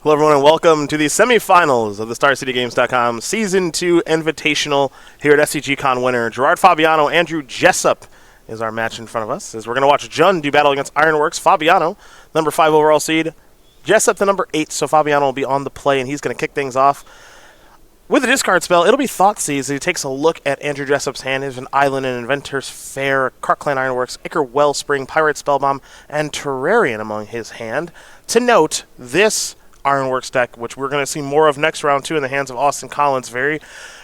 Hello, everyone, and welcome to the semifinals of the StarCityGames.com Season 2 Invitational here at SCGCon winner. Gerard, Fabiano, Andrew Jessup is our match in front of us, as we're going to watch Jun do battle against Ironworks. Fabiano, number 5 overall seed. Jessup, the number 8, so Fabiano will be on the play, and he's going to kick things off. With the discard spell, it'll be Thoughtseize. He takes a look at Andrew Jessup's hand. There's an Island and Inventor's Fair, Clan Ironworks, Ichor Wellspring, Pirate Spellbomb, and Terrarian among his hand. To note, this Ironworks deck, which we're going to see more of next round too in the hands of Austin Collins, very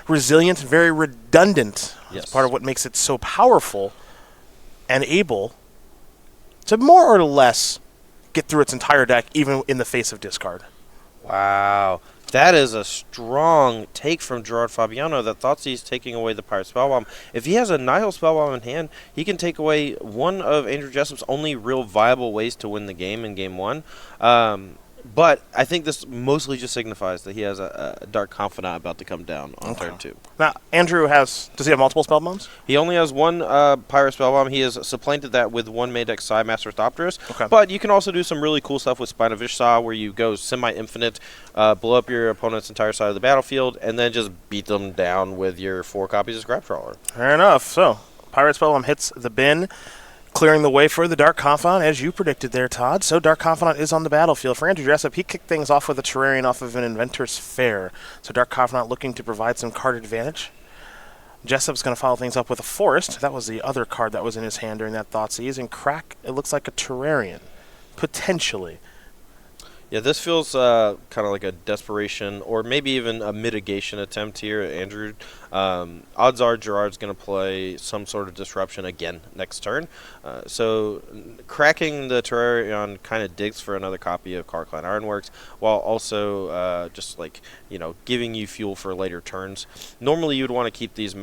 resilient, very redundant. Yes. It's part of what makes it so powerful and able to more or less get through its entire deck, even in the face of discard. Wow. That is a strong take from Gerard Fabiano that Thoughtseize taking away the Pirate Spellbomb. If he has a Nihil Spellbomb in hand, he can take away one of Andrew Jessup's only real viable ways to win the game in Game 1. But I think this mostly just signifies that he has a Dark Confidant about to come down on turn 2. Now, Andrew does he have multiple spell bombs? He only has one Pirate Spellbomb. He has supplanted that with one Madex Psy Master Thopterus. Okay. But you can also do some really cool stuff with Spine of Ishsaw, where you go semi-infinite, blow up your opponent's entire side of the battlefield, and then just beat them down with your 4 copies of Scrap Trawler. Fair enough. So, Pirate Spellbomb hits the bin, clearing the way for the Dark Confidant, as you predicted there, Todd. So Dark Confidant is on the battlefield. For Andrew Jessup, he kicked things off with a Terrarian off of an Inventor's Fair. So Dark Confidant looking to provide some card advantage. Jessup's going to follow things up with a Forest. That was the other card that was in his hand during that Thoughtseize. And crack, it looks like a Terrarian, potentially. Yeah, this feels kind of like a desperation or maybe even a mitigation attempt here, Andrew. Odds are Gerard's going to play some sort of disruption again next turn. So cracking the Terrarion kind of digs for another copy of Clan Ironworks, while also just giving you fuel for later turns. Normally you would want to keep these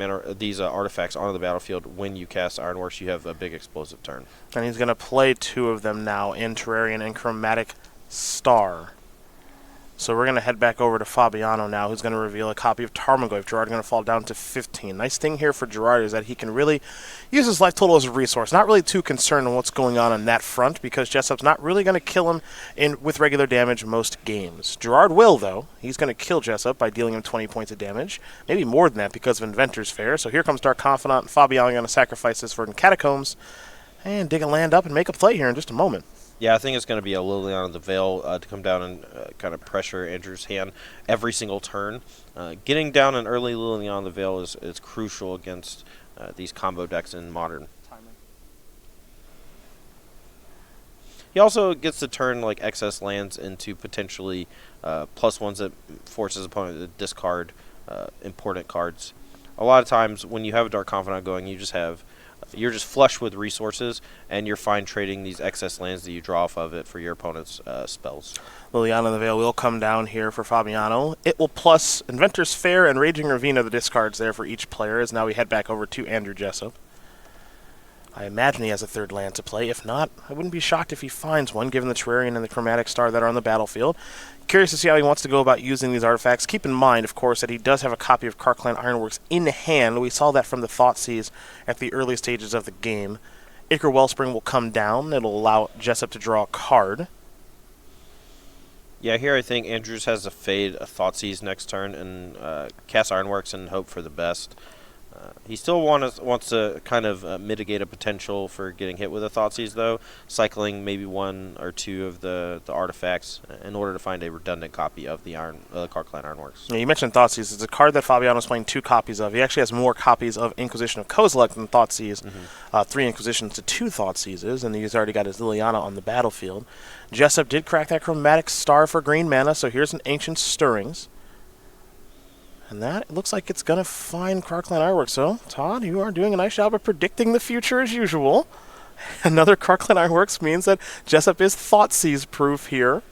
artifacts on the battlefield when you cast Ironworks. You have a big explosive turn. And he's going to play 2 of them now in Terrarian and Chromatic Star. So we're going to head back over to Fabiano now, who's going to reveal a copy of Tarmogoyf. Gerard going to fall down to 15. Nice thing here for Gerard is that he can really use his life total as a resource. Not really too concerned on what's going on that front, because Jessup's not really going to kill him with regular damage most games. Gerard will, though. He's going to kill Jessup by dealing him 20 points of damage. Maybe more than that because of Inventor's Fair. So here comes Dark Confidant, and Fabiano going to sacrifice this for Catacombs and dig a land up and make a play here in just a moment. Yeah, I think it's going to be a Liliana of the Veil to come down and kind of pressure Andrew's hand every single turn. Getting down an early Liliana of the Veil is crucial against these combo decks in Modern. He also gets to turn excess lands into potentially +1s that force his opponent to discard important cards. A lot of times when you have a Dark Confidant going, you're just flush with resources, and you're fine trading these excess lands that you draw off of it for your opponent's spells. Liliana of the Veil will come down here for Fabiano. It will plus Inventor's Fair and Raging Ravine, the discards there for each player, as now we head back over to Andrew Jessup. I imagine he has a 3rd land to play. If not, I wouldn't be shocked if he finds one, given the Terrarian and the Chromatic Star that are on the battlefield. Curious to see how he wants to go about using these artifacts. Keep in mind, of course, that he does have a copy of Clan Ironworks in hand. We saw that from the Thoughtseize at the early stages of the game. Ichor Wellspring will come down. It'll allow Jessup to draw a card. Yeah, here I think Andrews has to fade a Thoughtseize next turn and cast Ironworks and hope for the best. He still wants to kind of mitigate a potential for getting hit with a Thoughtseize, though, cycling maybe 1 or 2 of the artifacts in order to find a redundant copy of the Clan Ironworks. Yeah, you mentioned Thoughtseize. It's a card that Fabiano's playing 2 copies of. He actually has more copies of Inquisition of Kozilek than Thoughtseize. 3 Inquisitions to 2 Thoughtseizes, and he's already got his Liliana on the battlefield. Jessup did crack that Chromatic Star for green mana, so here's an Ancient Stirrings. And that looks like it's going to find Clan Ironworks. So, Todd, you are doing a nice job of predicting the future as usual. Another Clan Ironworks means that Jessup is Thoughtseize-proof here.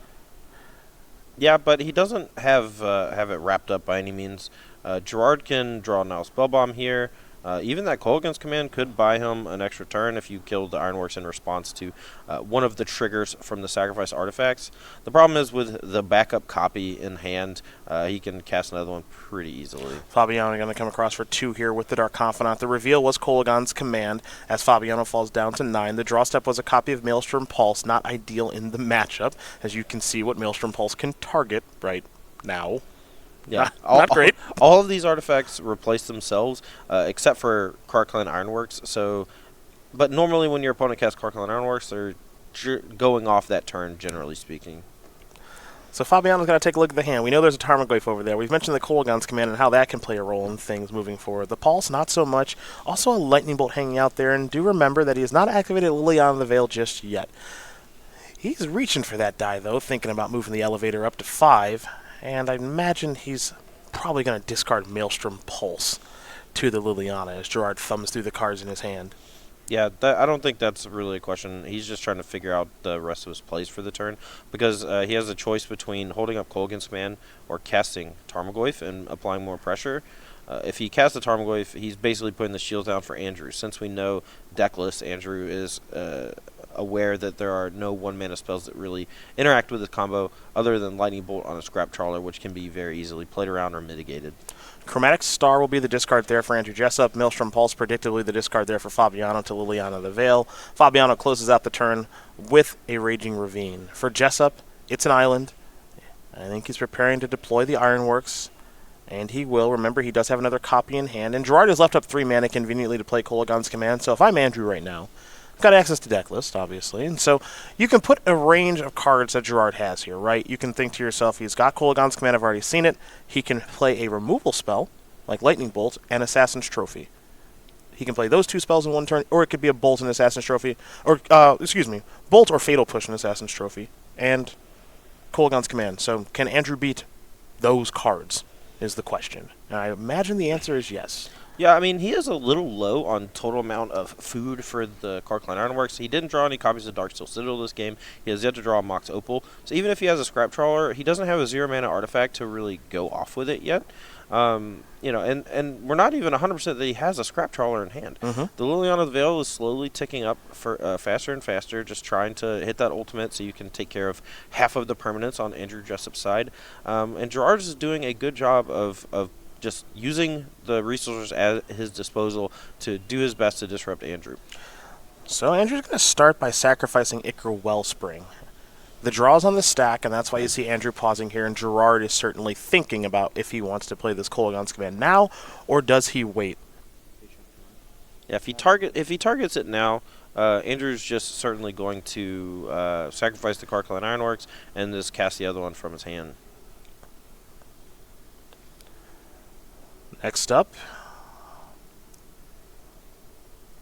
Yeah, but he doesn't have it wrapped up by any means. Gerard can draw Nihil Spellbomb here. Even that Colgan's command could buy him an extra turn if you killed the Ironworks in response to one of the triggers from the sacrifice artifacts. The problem is with the backup copy in hand, he can cast another one pretty easily. Fabiano going to come across for 2 here with the Dark Confidant. The reveal was Kolaghan's command as Fabiano falls down to 9. The draw step was a copy of Maelstrom Pulse, not ideal in the matchup, as you can see what Maelstrom Pulse can target right now. Yeah, not great. All of these artifacts replace themselves, except for Karklan Ironworks. But normally when your opponent casts Karklan Ironworks, they're going off that turn, generally speaking. So Fabiano's got to take a look at the hand. We know there's a Tarmogoyf over there. We've mentioned the Kolaghan's command and how that can play a role in things moving forward. The Pulse, not so much. Also a Lightning Bolt hanging out there, and do remember that he has not activated Liliana of the Veil just yet. He's reaching for that die, though, thinking about moving the elevator up to 5. And I imagine he's probably going to discard Maelstrom Pulse to the Liliana as Gerard thumbs through the cards in his hand. Yeah, I don't think that's really a question. He's just trying to figure out the rest of his plays for the turn because he has a choice between holding up Kolaghan's command or casting Tarmogoyf and applying more pressure. If he casts the Tarmogoyf, he's basically putting the shield down for Andrew. Since we know deckless, Andrew is aware that there are no 1-mana spells that really interact with this combo other than Lightning Bolt on a Scrap Trawler, which can be very easily played around or mitigated. Chromatic Star will be the discard there for Andrew Jessup. Maelstrom Pulse, predictably, the discard there for Fabiano to Liliana the Veil. Fabiano closes out the turn with a Raging Ravine. For Jessup, it's an island. I think he's preparing to deploy the Ironworks, and he will. Remember, he does have another copy in hand, and Gerard has left up 3 mana conveniently to play Kolaghan's command, so if I'm Andrew right now, I've got access to deck list, obviously, and so you can put a range of cards that Gerard has here, right? You can think to yourself, he's got Kolaghan's command, I've already seen it. He can play a removal spell, like Lightning Bolt, and Assassin's Trophy. He can play those 2 spells in one turn, or it could be a Bolt and Assassin's Trophy, or, Bolt or Fatal Push and Assassin's Trophy, and Kolaghan's command. So can Andrew beat those cards, is the question. And I imagine the answer is yes. Yeah, I mean, he is a little low on total amount of food for the Karklan Ironworks. He didn't draw any copies of Darksteel Citadel this game. He has yet to draw a Mox Opal. So even if he has a Scrap Trawler, he doesn't have a 0-mana artifact to really go off with it yet. And we're not even 100% that he has a Scrap Trawler in hand. Mm-hmm. The Liliana of the Veil is slowly ticking up for faster and faster, just trying to hit that ultimate so you can take care of half of the permanents on Andrew Jessup's side. And Gerard is doing a good job of just using the resources at his disposal to do his best to disrupt Andrew. So Andrew's going to start by sacrificing Ichor Wellspring. The draw's on the stack, and that's why you see Andrew pausing here, and Gerard is certainly thinking about if he wants to play this Kolaghan's command now, or does he wait? Yeah, if he targets it now, Andrew's just certainly going to sacrifice the Karklan Ironworks and just cast the other one from his hand. Next up.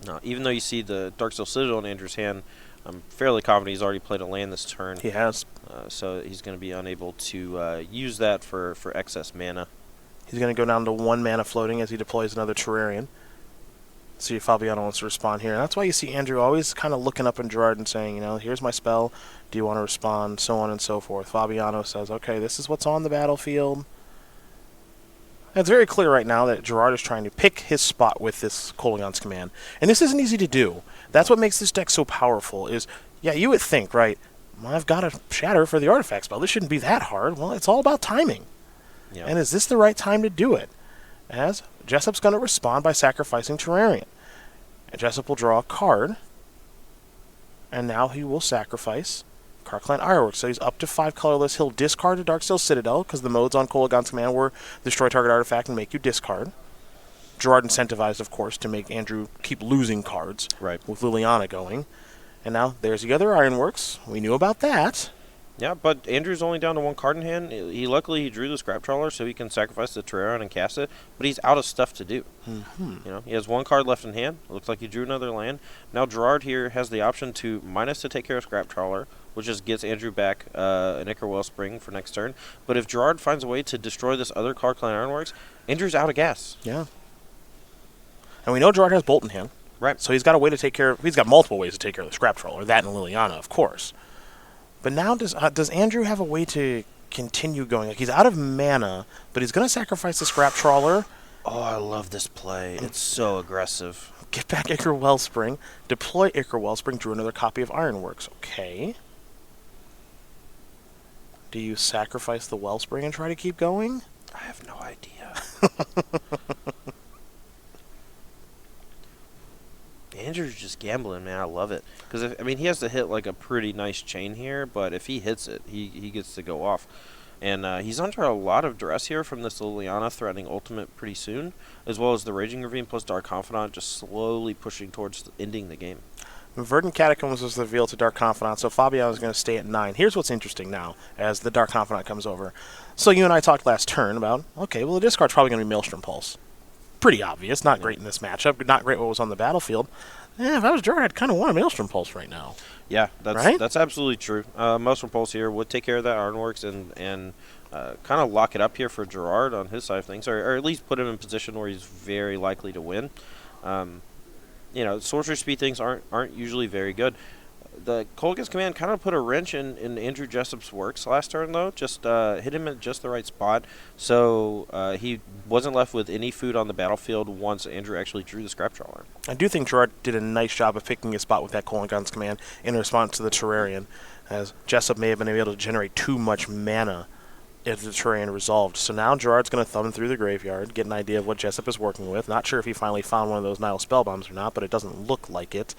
Now, even though you see the Darksteel Citadel in Andrew's hand, I'm fairly confident he's already played a land this turn. He has. So he's going to be unable to use that for excess mana. He's going to go down to 1 mana floating as he deploys another Terrarian. See if Fabiano wants to respond here. And that's why you see Andrew always kind of looking up in Gerard and saying, here's my spell. Do you want to respond? So on and so forth. Fabiano says, okay, this is what's on the battlefield. And it's very clear right now that Gerard is trying to pick his spot with this Kolaghan's command. And this isn't easy to do. That's what makes this deck so powerful is, yeah, you would think, right, well, I've got a Shatter for the artifact spell. This shouldn't be that hard. Well, it's all about timing. Yep. And is this the right time to do it? As Jessup's going to respond by sacrificing Terrarian. And Jessup will draw a card. And now he will sacrifice Karklan Ironworks. So he's up to 5 colorless. He'll discard a Darksteel Citadel because the modes on Kolaghan's command were destroy target artifact and make you discard. Gerard incentivized, of course, to make Andrew keep losing cards. Right. With Liliana going. And now there's the other Ironworks. We knew about that. Yeah, but Andrew's only down to 1 card in hand. Luckily he drew the Scrap Trawler so he can sacrifice the Terrarian and cast it, but he's out of stuff to do. Mm-hmm. He has 1 card left in hand. It looks like he drew another land. Now Gerard here has the option to minus to take care of Scrap Trawler, which just gets Andrew back an Ichor Wellspring for next turn. But if Gerard finds a way to destroy this other Karklan Ironworks, Andrew's out of gas. Yeah. And we know Gerard has Bolt in hand. Right. So he's got a way to take care of... He's got multiple ways to take care of the Scrap Trawler. That and Liliana, of course. But now does Andrew have a way to continue going? Like, he's out of mana, but he's going to sacrifice the Scrap Trawler. Oh, I love this play. It's so aggressive. Get back Ichor Wellspring. Deploy Ichor Wellspring. Drew another copy of Ironworks. Okay. Do you sacrifice the Wellspring and try to keep going? I have no idea. Andrew's just gambling, man. I love it. Because, I mean, he has to hit, like, a pretty nice chain here, but if he hits it, he gets to go off. And he's under a lot of duress here from this Liliana threatening ultimate pretty soon, as well as the Raging Ravine plus Dark Confidant just slowly pushing towards ending the game. Verdant Catacombs was revealed to Dark Confidant, so Fabiano is going to stay at 9. Here's what's interesting now, as the Dark Confidant comes over. So you and I talked last turn about, okay, well, the discard's probably going to be Maelstrom Pulse. Pretty obvious, not great in this matchup, not great what was on the battlefield. If I was Gerard, I'd kind of want a Maelstrom Pulse right now. Yeah, Right? that's absolutely true. Maelstrom Pulse here would take care of that Ironworks and kind of lock it up here for Gerard on his side of things, or at least put him in a position where he's very likely to win. You know, sorcery speed things aren't usually very good. The Kolaghan's Command kind of put a wrench in Andrew Jessup's works last turn, though. Just hit him at just the right spot, so he wasn't left with any food on the battlefield once Andrew actually drew the Scrap Trawler. I do think Gerard did a nice job of picking a spot with that Kolaghan's Command in response to the Terrarian, as Jessup may have been able to generate too much mana if the Terrarian resolved. So now Gerard's going to thumb through the graveyard, get an idea of what Jessup is working with. Not sure if he finally found one of those Nile Spellbombs or not, but it doesn't look like it.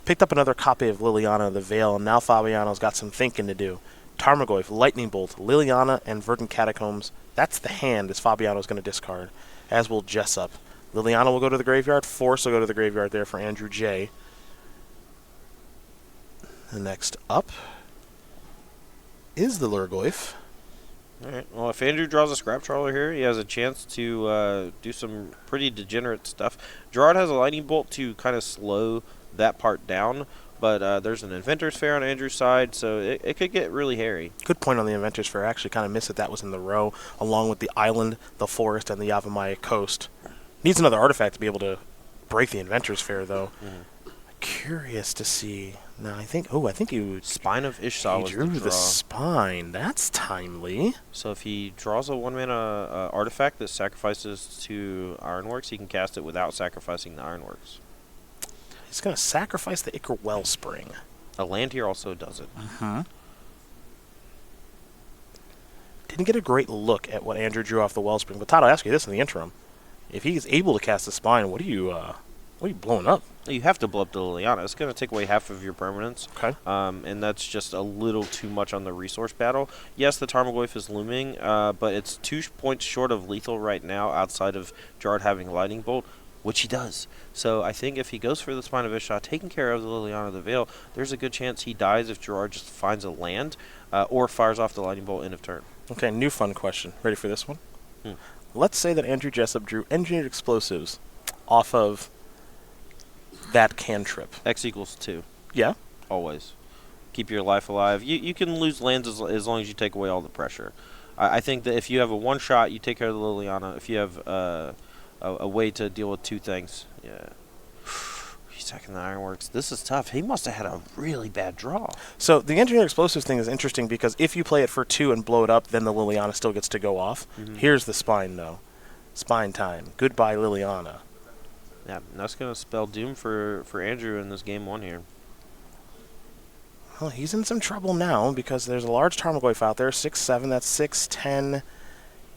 Picked up another copy of Liliana the Veil, and now Fabiano's got some thinking to do. Tarmogoyf, Lightning Bolt, Liliana, and Verdant Catacombs. That's the hand as Fabiano's going to discard, as will Jessup. Liliana will go to the graveyard. Force will go to the graveyard there for Andrew J. The next up is the Lurgoyf. All right. Well, if Andrew draws a Scrap Trawler here, he has a chance to do some pretty degenerate stuff. Gerard has a Lightning Bolt to kind of slow that part down, but there's an Inventor's Fair on Andrew's side, so it could get really hairy. Good point on the Inventor's Fair. I actually kind of missed that that was in the row, along with the island, the forest, and the Yavimaya coast. Needs another artifact to be able to break the Inventor's Fair, though. Curious to see. Now, I think you Spine of Ishsa was drew the the draw. spine. That's timely. So if he draws a 1-mana artifact that sacrifices to Ironworks, he can cast it without sacrificing the Ironworks. He's going to sacrifice the Ichor Wellspring. A land here also does it. Didn't get a great look at what Andrew drew off the Wellspring, but Todd, I'll ask you this in the interim. If he's able to cast the spine, what are you blowing up? You have to blow up the Liliana. It's going to take away half of your permanents. Okay. And that's just a little too much on the resource battle. Yes, the Tarmogoyf is looming, but it's 2 points short of lethal right now outside of Gerard having Lightning Bolt, which he does. So I think if he goes for the Spine of Ishsa, taking care of the Liliana the Veil, there's a good chance he dies if Gerard just finds a land or fires off the Lightning Bolt end of turn. Okay, new fun question. Ready for this one? Let's say that Andrew Jessup drew Engineered Explosives off of that cantrip. X equals 2. Yeah? Always. Keep your life alive. You can lose lands as long as you take away all the pressure. I think that if you have a one-shot, you take care of the Liliana. If you have a way to deal with 2 things. Yeah. He's attacking the Ironworks. This is tough. He must have had a really bad draw. So the Engineered Explosives thing is interesting because if you play it for 2 and blow it up, then the Liliana still gets to go off. Here's the spine, though. Spine time. Goodbye, Liliana. Yeah, that's going to spell doom for Andrew in this game 1 here. Well, he's in some trouble now because there's a large Tarmogoyf out there. 6-7, that's 6, 10,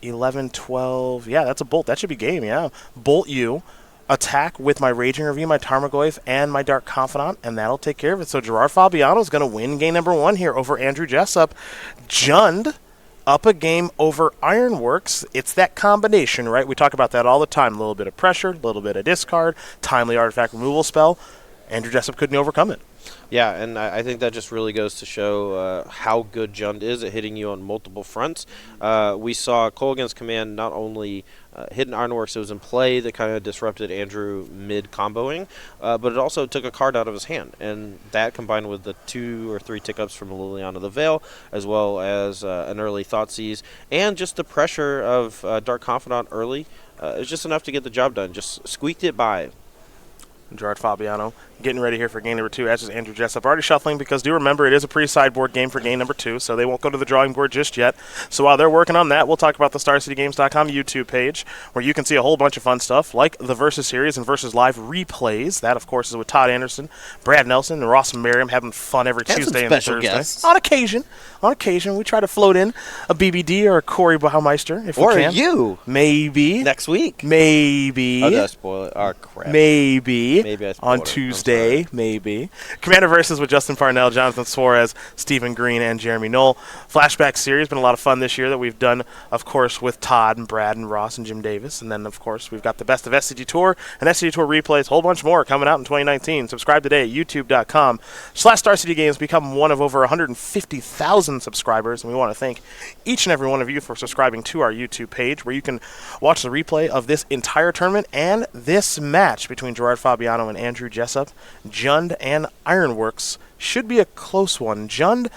11, 12. Yeah, that's a bolt. That should be game, yeah. Bolt you. Attack with my Raging Ravine, my Tarmogoyf, and my Dark Confidant, and that'll take care of it. So Gerard Fabiano is going to win game number 1 here over Andrew Jessup. Jund up a game over Ironworks. It's that combination, right? We talk about that all the time. A little bit of pressure, a little bit of discard, timely artifact removal spell. Andrew Jessup couldn't overcome it. Yeah, and I think that just really goes to show how good Jund is at hitting you on multiple fronts. We saw Kolaghan's Command not only hit an Ironworks that was in play that kind of disrupted Andrew mid-comboing, but it also took a card out of his hand. And that combined with the 2 or 3 tick-ups from Liliana the Veil, as well as an early Thoughtseize, and just the pressure of Dark Confidant early, is just enough to get the job done. Just squeaked it by. Gerard Fabiano getting ready here for game number 2, as is Andrew Jessup. Already shuffling because do remember it is a pre-sideboard game for game number 2, so they won't go to the drawing board just yet. So while they're working on that, we'll talk about the StarCityGames.com YouTube page, where you can see a whole bunch of fun stuff, like the Versus Series and Versus Live replays. That, of course, is with Todd Anderson, Brad Nelson, and Ross and Merriam having fun every Tuesday and Thursday. Guests. On occasion, we try to float in a BBD or a Corey Baumeister if we can. Or you. Maybe. Next week. Maybe. Oh, did I spoil it? Oh, crap. Maybe I spoiled on it. Tuesday, maybe. Commander Versus with Justin Parnell, Jonathan Suarez, Stephen Green, and Jeremy Knoll. Flashback series, been a lot of fun this year that we've done, of course, with Todd and Brad and Ross and Jim Davis. And then, of course, we've got the best of SCG Tour and SCG Tour replays, a whole bunch more coming out in 2019. Subscribe today at youtube.com/StarCityGames. Become one of over 150,000 subscribers. And we want to thank each and every one of you for subscribing to our YouTube page, where you can watch the replay of this entire tournament and this match between Gerard Fabiano and Andrew Jessup. Jund and Ironworks should be a close one. Jund,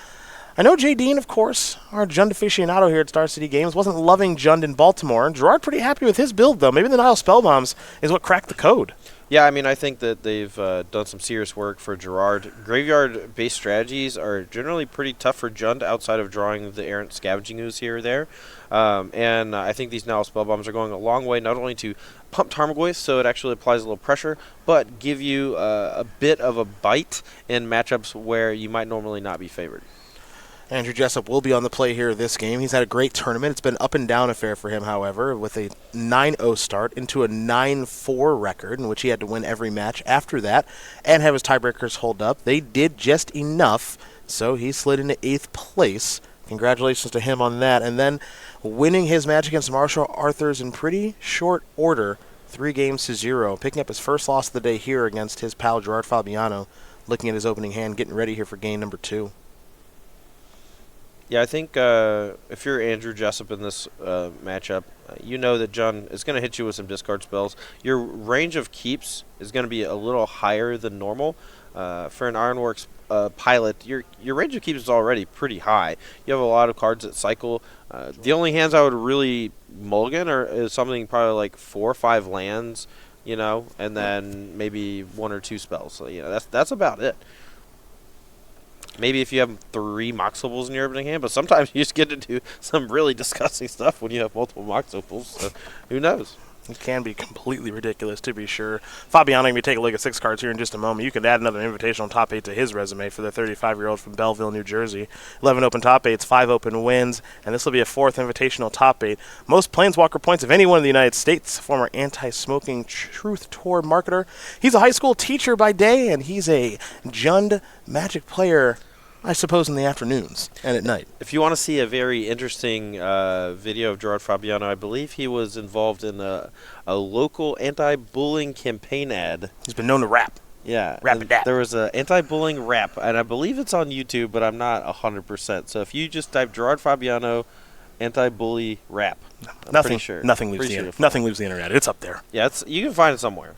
I know Jay Dean, of course, our Jund aficionado here at Star City Games, wasn't loving Jund in Baltimore. Gerard pretty happy with his build, though. Maybe the Nile Spellbombs is what cracked the code. Yeah, I mean, I think that they've done some serious work for Gerard. Graveyard-based strategies are generally pretty tough for Jund outside of drawing the errant scavenging ooze here or there. And I think these Nile Spellbombs are going a long way, not only to pump Tarmogoyf so it actually applies a little pressure, but give you a bit of a bite in matchups where you might normally not be favored. Andrew Jessup will be on the play here this game. He's had a great tournament. It's been up and down affair for him, however, with a 9-0 start into a 9-4 record in which he had to win every match after that and have his tiebreakers hold up. They did just enough, so he slid into 8th place. Congratulations to him on that. And then winning his match against Marshall Arthurs in pretty short order, 3-0, picking up his first loss of the day here against his pal Gerard Fabiano, looking at his opening hand, getting ready here for game number 2. Yeah, I think if you're Andrew Jessup in this matchup, you know that John is going to hit you with some discard spells. Your range of keeps is going to be a little higher than normal. For an Ironworks pilot, your range of keeps is already pretty high. You have a lot of cards that cycle. The only hands I would really mulligan is something probably like 4 or 5 lands, and then maybe 1 or 2 spells. So that's about it. Maybe if you have 3 Mox Opals in your opening hand, but sometimes you just get to do some really disgusting stuff when you have multiple Mox Opals, so who knows? It can be completely ridiculous, to be sure. Fabiano, going to take a look at 6 cards here in just a moment. You could add another invitational top 8 to his resume for the 35-year-old from Belleville, New Jersey. 11 open top 8s, 5 open wins, and this will be a 4th invitational top 8. Most Planeswalker points of anyone in the United States. Former anti-smoking Truth Tour marketer. He's a high school teacher by day, and he's a Jund Magic player, I suppose, in the afternoons and at night. If you want to see a very interesting video of Gerard Fabiano, I believe he was involved in a local anti-bullying campaign ad. He's been known to rap. Yeah. Rap it. There was an anti-bullying rap, and I believe it's on YouTube, but I'm not 100%. So if you just type Gerard Fabiano anti-bully rap, I'm pretty sure. Nothing leaves the internet. It's up there. Yeah, you can find it somewhere.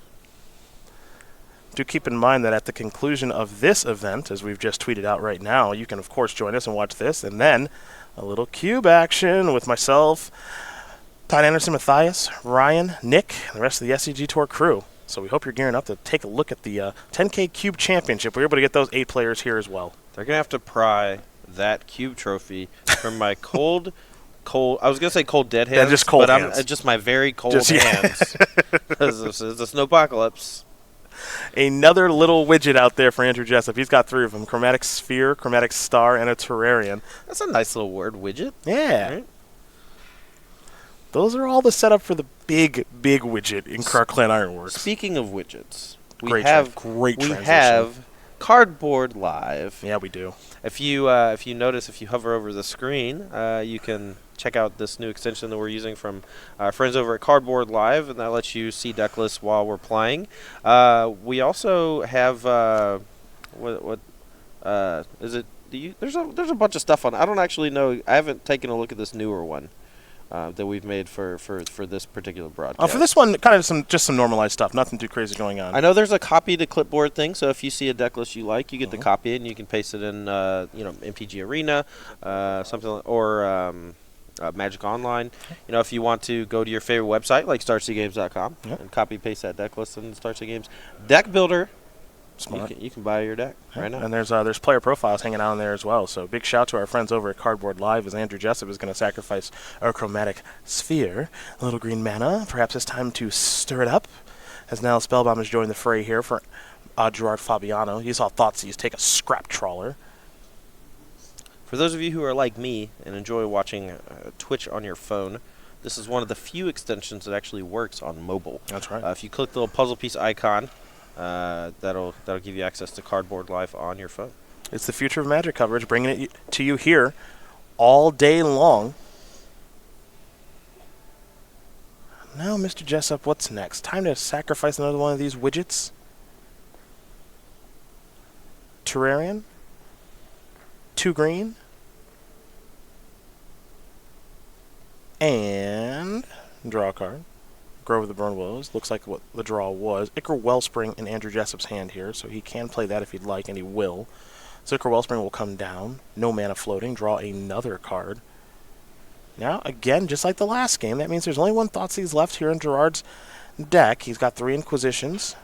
Do keep in mind that at the conclusion of this event, as we've just tweeted out right now, you can, of course, join us and watch this, and then a little cube action with myself, Todd Anderson, Matthias, Ryan, Nick, and the rest of the SCG Tour crew. So we hope you're gearing up to take a look at the 10K Cube Championship. We're able to get those 8 players here as well. They're going to have to pry that cube trophy from my cold, I was going to say cold dead hands, just cold but hands. Just my very cold hands. Because this is a snowpocalypse. Another little widget out there for Andrew Jessup. He's got 3 of them: Chromatic Sphere, Chromatic Star, and a Terrarian. That's a nice little word, widget. Yeah. Right? Those are all the setup for the big widget in Clan Ironworks. Speaking of widgets, we great have Cardboard Live. Yeah, we do. If you notice, if you hover over the screen, you can check out this new extension that we're using from our friends over at Cardboard Live, and that lets you see deck lists while we're playing. We also have what is it? There's a bunch of stuff on. I don't actually know. I haven't taken a look at this newer one that we've made for this particular broadcast. For this one, kind of just some normalized stuff. Nothing too crazy going on. I know there's a copy to clipboard thing, so if you see a deck list you like, you get to copy it and you can paste it in MTG Arena, something like, or Magic Online. You know, if you want to go to your favorite website like StarCityGames.com and copy paste that deck list in Star City Games Deck Builder. Smart. You can buy your deck right now. And there's player profiles hanging out in there as well. So big shout to our friends over at Cardboard Live as Andrew Jessup is going to sacrifice a chromatic sphere, a little green mana. Perhaps it's time to stir it up. As now Spellbomb has joined the fray here for Gerard Fabiano. He's all Thoughtseize. Take a Scrap Trawler. For those of you who are like me and enjoy watching Twitch on your phone, this is one of the few extensions that actually works on mobile. That's right. If you click the little puzzle piece icon, that'll give you access to Cardboard Live on your phone. It's the future of Magic coverage, bringing it to you here all day long. Now, Mr. Jessup, what's next? Time to sacrifice another one of these widgets? Terrarian? 2 green? And draw a card. Grove of the Burn Willows. Looks like what the draw was. Ichor Wellspring in Andrew Jessup's hand here, so he can play that if he'd like, and he will. So Ichor Wellspring will come down. No mana floating. Draw another card. Now, again, just like the last game, that means there's only one Thoughtseize left here in Gerard's deck. He's got 3 Inquisitions,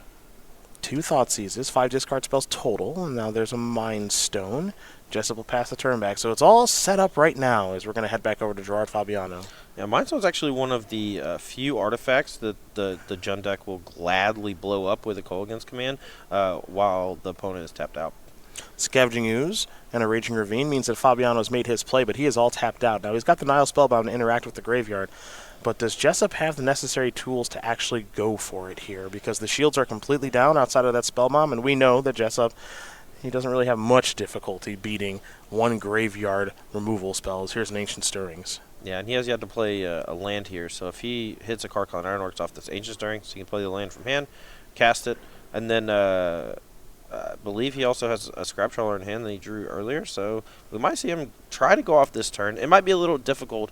2 Thoughtseizes, 5 discard spells total, and now there's a Mind Stone. Jessup will pass the turn back. So it's all set up right now as we're going to head back over to Gerard Fabiano. Yeah, Mind Stone's actually one of the few artifacts that the Jund deck will gladly blow up with a Kolaghan's Command while the opponent is tapped out. Scavenging Ooze and a Raging Ravine means that Fabiano has made his play, but he is all tapped out. Now, he's got the Nile Spellbound to interact with the graveyard, but does Jessup have the necessary tools to actually go for it here? Because the shields are completely down outside of that Spellbomb, and we know that Jessup, he doesn't really have much difficulty beating 1 graveyard removal spells. Here's an Ancient Stirrings. Yeah, and he has yet to play a land here, so if he hits a Carcon Ironworks off this Ancient Stirrings, he can play the land from hand, cast it, and then I believe he also has a Scrap Trawler in hand that he drew earlier, so we might see him try to go off this turn. It might be a little difficult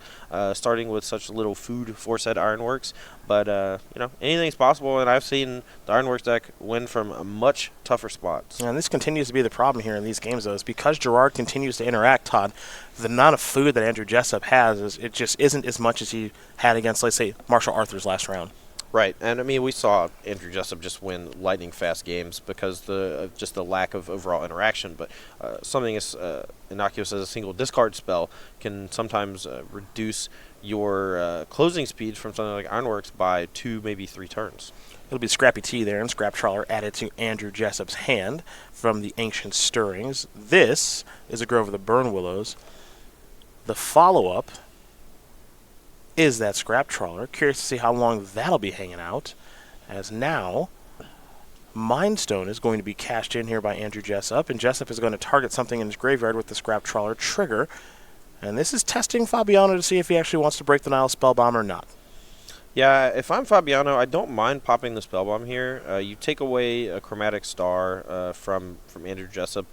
starting with such little food four-set Ironworks, but you know, anything's possible, and I've seen the Ironworks deck win from much tougher spots. And this continues to be the problem here in these games, though, is because Gerard continues to interact, Todd, the amount of food that Andrew Jessup has, it just isn't as much as he had against, let's say, Marshall Arthur's last round. Right, and I mean, we saw Andrew Jessup just win lightning fast games because just the lack of overall interaction. But something as innocuous as a single discard spell can sometimes reduce your closing speed from something like Ironworks by 2, maybe 3 turns. It'll be Scrappy T there, and Scrap Trawler added to Andrew Jessup's hand from the Ancient Stirrings. This is a Grove of the Burn Willows. The follow-up is that Scrap Trawler. Curious to see how long that'll be hanging out, as now Mind Stone is going to be cashed in here by Andrew Jessup, and Jessup is going to target something in his graveyard with the Scrap Trawler trigger, and this is testing Fabiano to see if he actually wants to break the Nile Spellbomb or not. Yeah, if I'm Fabiano, I don't mind popping the Spellbomb here. You take away a Chromatic Star from Andrew Jessup.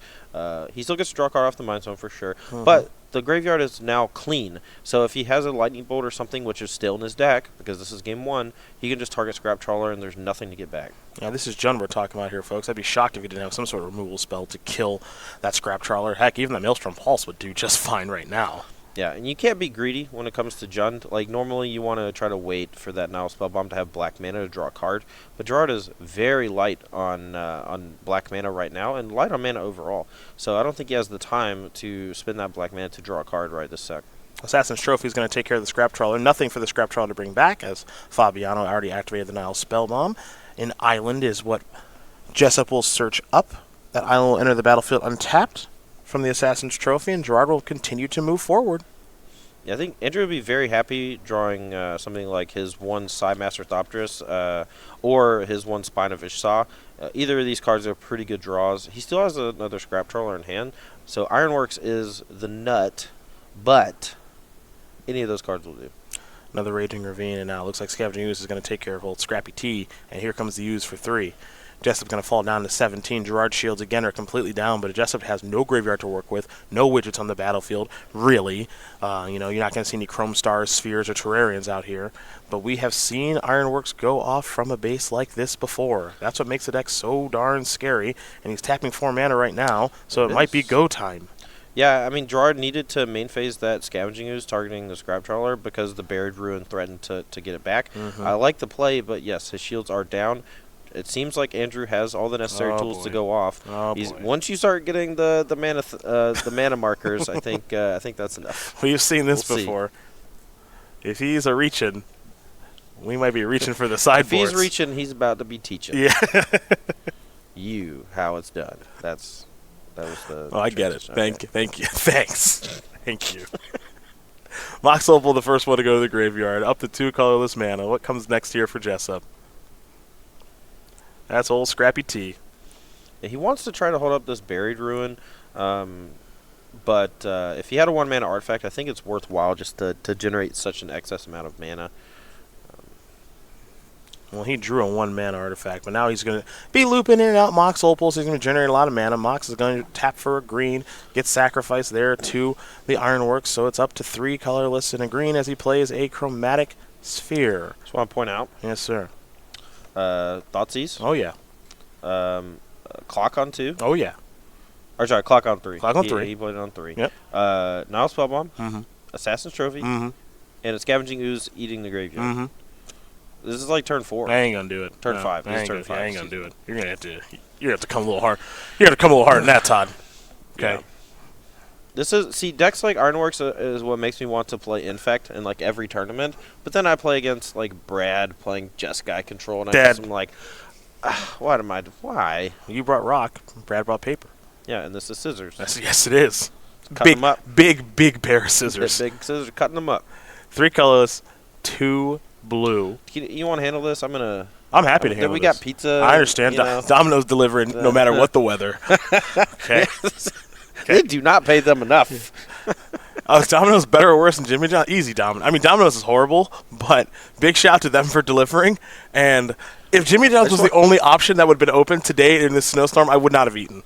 He still gets to draw a card off the Mind Stone for sure, but the graveyard is now clean. So if he has a Lightning Bolt or something, which is still in his deck, because this is game 1, he can just target Scrap Trawler and there's nothing to get back. Yeah, this is Jund we're talking about here, folks. I'd be shocked if he didn't have some sort of removal spell to kill that Scrap Trawler. Heck, even the Maelstrom Pulse would do just fine right now. Yeah, and you can't be greedy when it comes to Jund. Like, normally you want to try to wait for that Nile Spellbomb to have black mana to draw a card, but Gerard is very light on black mana right now, and light on mana overall. So I don't think he has the time to spend that black mana to draw a card right this sec. Assassin's Trophy is going to take care of the Scrap Trawler. Nothing for the Scrap Trawler to bring back, as Fabiano already activated the Nile Spellbomb. An island is what Jessup will search up. That island will enter the battlefield untapped from the Assassin's Trophy, and Gerard will continue to move forward. Yeah, I think Andrew would be very happy drawing something like his 1 Psymaster Thopterus or his 1 Spine of Ishsaw. Either of these cards are pretty good draws. He still has another Scrap Trawler in hand, so Ironworks is the nut, but any of those cards will do. Another Raging Ravine, and now it looks like Scavenging Ooze is going to take care of old Scrappy T, and here comes the Ooze for 3. Jessup's going to fall down to 17. Gerard's shields, again, are completely down, but Jessup has no graveyard to work with, no widgets on the battlefield, really. You're not going to see any Chrome Stars, Spheres, or Terrarians out here. But we have seen Ironworks go off from a base like this before. That's what makes the deck so darn scary, and he's tapping 4 mana right now, so it might be go time. Yeah, I mean, Gerard needed to main phase that Scavenging Ooze targeting the Scrap Trawler because the Buried Ruin threatened to get it back. I like the play, but yes, his shields are down. It seems like Andrew has all the necessary tools to go off. Once you start getting the mana markers, I think that's enough. We've seen this before. If he's a reaching, we might be reaching for the sideboards. If he's reaching, he's about to be teaching. Yeah. You how it's done. That was the. Oh, I get it. Thank you. Thanks. Thank you. Mox Opal, the first one to go to the graveyard. Up to 2 colorless mana. What comes next here for Jessup? That's old Scrappy T. Yeah, he wants to try to hold up this Buried Ruin, but if he had a 1-mana artifact, I think it's worthwhile just to generate such an excess amount of mana. Well, he drew a 1-mana artifact, but now he's going to be looping in and out Mox Opals. He's going to generate a lot of mana. Mox is going to tap for a green, get sacrificed there to the Ironworks, so it's up to 3 colorless and a green as he plays a Chromatic Sphere. Just want to point out. Yes, sir. Thoughtseize. Oh, yeah. Clock on 2. Oh, yeah. Or sorry, Clock on 3. Clock on 3. He played it on 3. Yep. Nile Spellbomb. Mm-hmm. Assassin's Trophy. Mm-hmm. And a Scavenging Ooze eating the graveyard. Mm-hmm. This is like turn 4. I ain't gonna do it. Turn 5. I ain't turn 5. I ain't gonna do it. You're gonna have to come a little hard. You got to come a little hard in that, Todd. Okay. Yeah. This is decks like Ironworks is what makes me want to play Infect in like every tournament. But then I play against like Brad playing Jeskai Control, and I'm like, why? You brought rock. Brad brought paper. Yeah, and this is scissors. Yes, it is. Cutting them up. Big pair of scissors. Big scissors, cutting them up. 3 colorless, 2 blue. You want to handle this? I'm happy to handle we this. got pizza. I understand. Domino's delivering no matter what the weather. Okay. They do not pay them enough. Is Domino's better or worse than Jimmy John? Easy, Domino. I mean, Domino's is horrible, but big shout out to them for delivering. And if Jimmy John's was the only option that would have been open today in this snowstorm, I would not have eaten.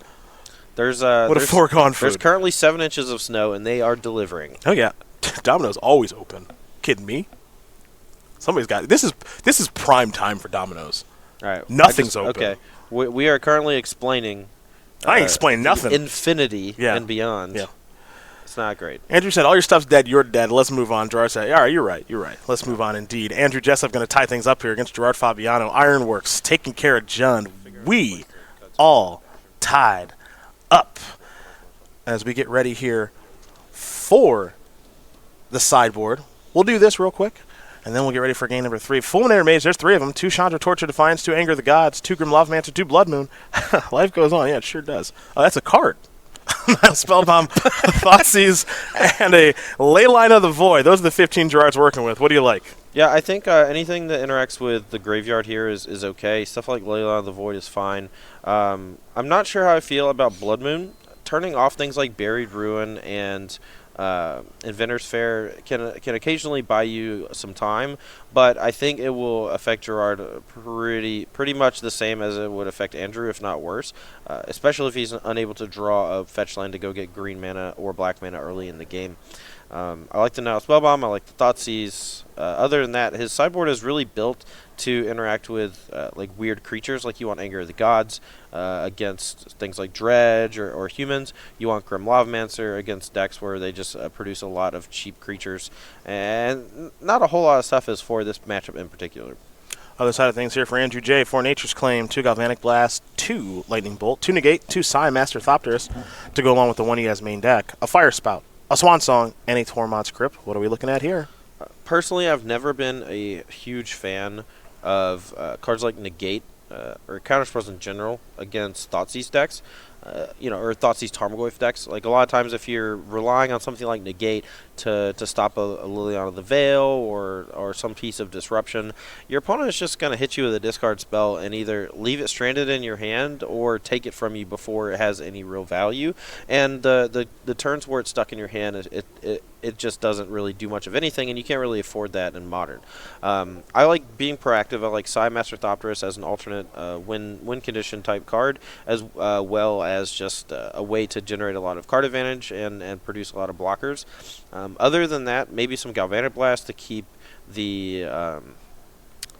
There's a foregone food. There's currently 7 inches of snow, and they are delivering. Oh yeah, Domino's always open. Kidding me? Somebody's got this is prime time for Domino's. All right, nothing's open. Okay, we are currently explaining. I ain't explaining nothing. Infinity and beyond. Yeah. It's not great. Andrew said, all your stuff's dead, you're dead. Let's move on. Gerard said, all right, you're right. Let's move on indeed. Andrew Jessup going to tie things up here against Gerard Fabiano. Ironworks taking care of Jund. We all tied up as we get ready here for the sideboard. We'll do this real quick, and then we'll get ready for game number 3. Fulminator Mage, there's 3 of them. 2 Chandra Torture Defiance, 2 Anger of the Gods, 2 Grim Lavamancer, 2 Blood Moon. Life goes on. Yeah, it sure does. Oh, that's a card. Spellbomb, Thoughtseize, and a Leyline of the Void. Those are the 15 Gerard's working with. What do you like? Yeah, I think anything that interacts with the graveyard here is okay. Stuff like Leyline of the Void is fine. I'm not sure how I feel about Blood Moon. Turning off things like Buried Ruin and Inventor's Fair can occasionally buy you some time, but I think it will affect Gerard pretty much the same as it would affect Andrew, if not worse, especially if he's unable to draw a fetch land to go get green mana or black mana early in the game. I like the Nile Spellbomb. I like the Thoughtseize. Other than that, his sideboard is really built to interact with like weird creatures. Like you want Anger of the Gods against things like Dredge or humans. You want Grim Lavamancer against decks where they just produce a lot of cheap creatures. And not a whole lot of stuff is for this matchup in particular. Other side of things here for Andrew J. 4 Nature's Claim, 2 Galvanic Blast, 2 Lightning Bolt, 2 Negate, 2 Psy Master Thopterus to go along with the one he has main deck. A Fire Spout, a Swan Song, and a Tormod's Crypt. What are we looking at here? Personally, I've never been a huge fan of cards like Negate or Counterspells in general against Thoughtseize decks, or Thoughtseize Tarmogoyf decks. Like a lot of times, if you're relying on something like Negate to stop a Liliana of the Veil or some piece of disruption, your opponent is just going to hit you with a discard spell and either leave it stranded in your hand or take it from you before it has any real value. And the turns where it's stuck in your hand, it just doesn't really do much of anything, and you can't really afford that in Modern. I like being proactive. I like Psy Master Thopterus as an alternate win condition type card, as well as just a way to generate a lot of card advantage and produce a lot of blockers. Other than that, maybe some Galvanic Blast to keep the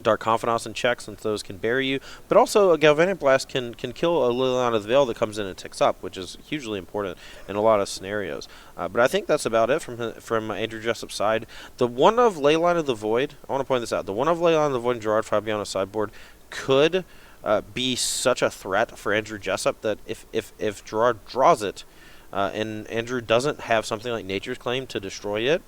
Dark Confidence and check, since those can bury you. But also, a Galvanic Blast can kill a Leyline of the Veil that comes in and ticks up, which is hugely important in a lot of scenarios. But I think that's about it from Andrew Jessup's side. The one of Leyline of the Void, I want to point this out, the one of Leyline of the Void and Gerard Fabiano sideboard could be such a threat for Andrew Jessup that if Gerard draws it and Andrew doesn't have something like Nature's Claim to destroy it,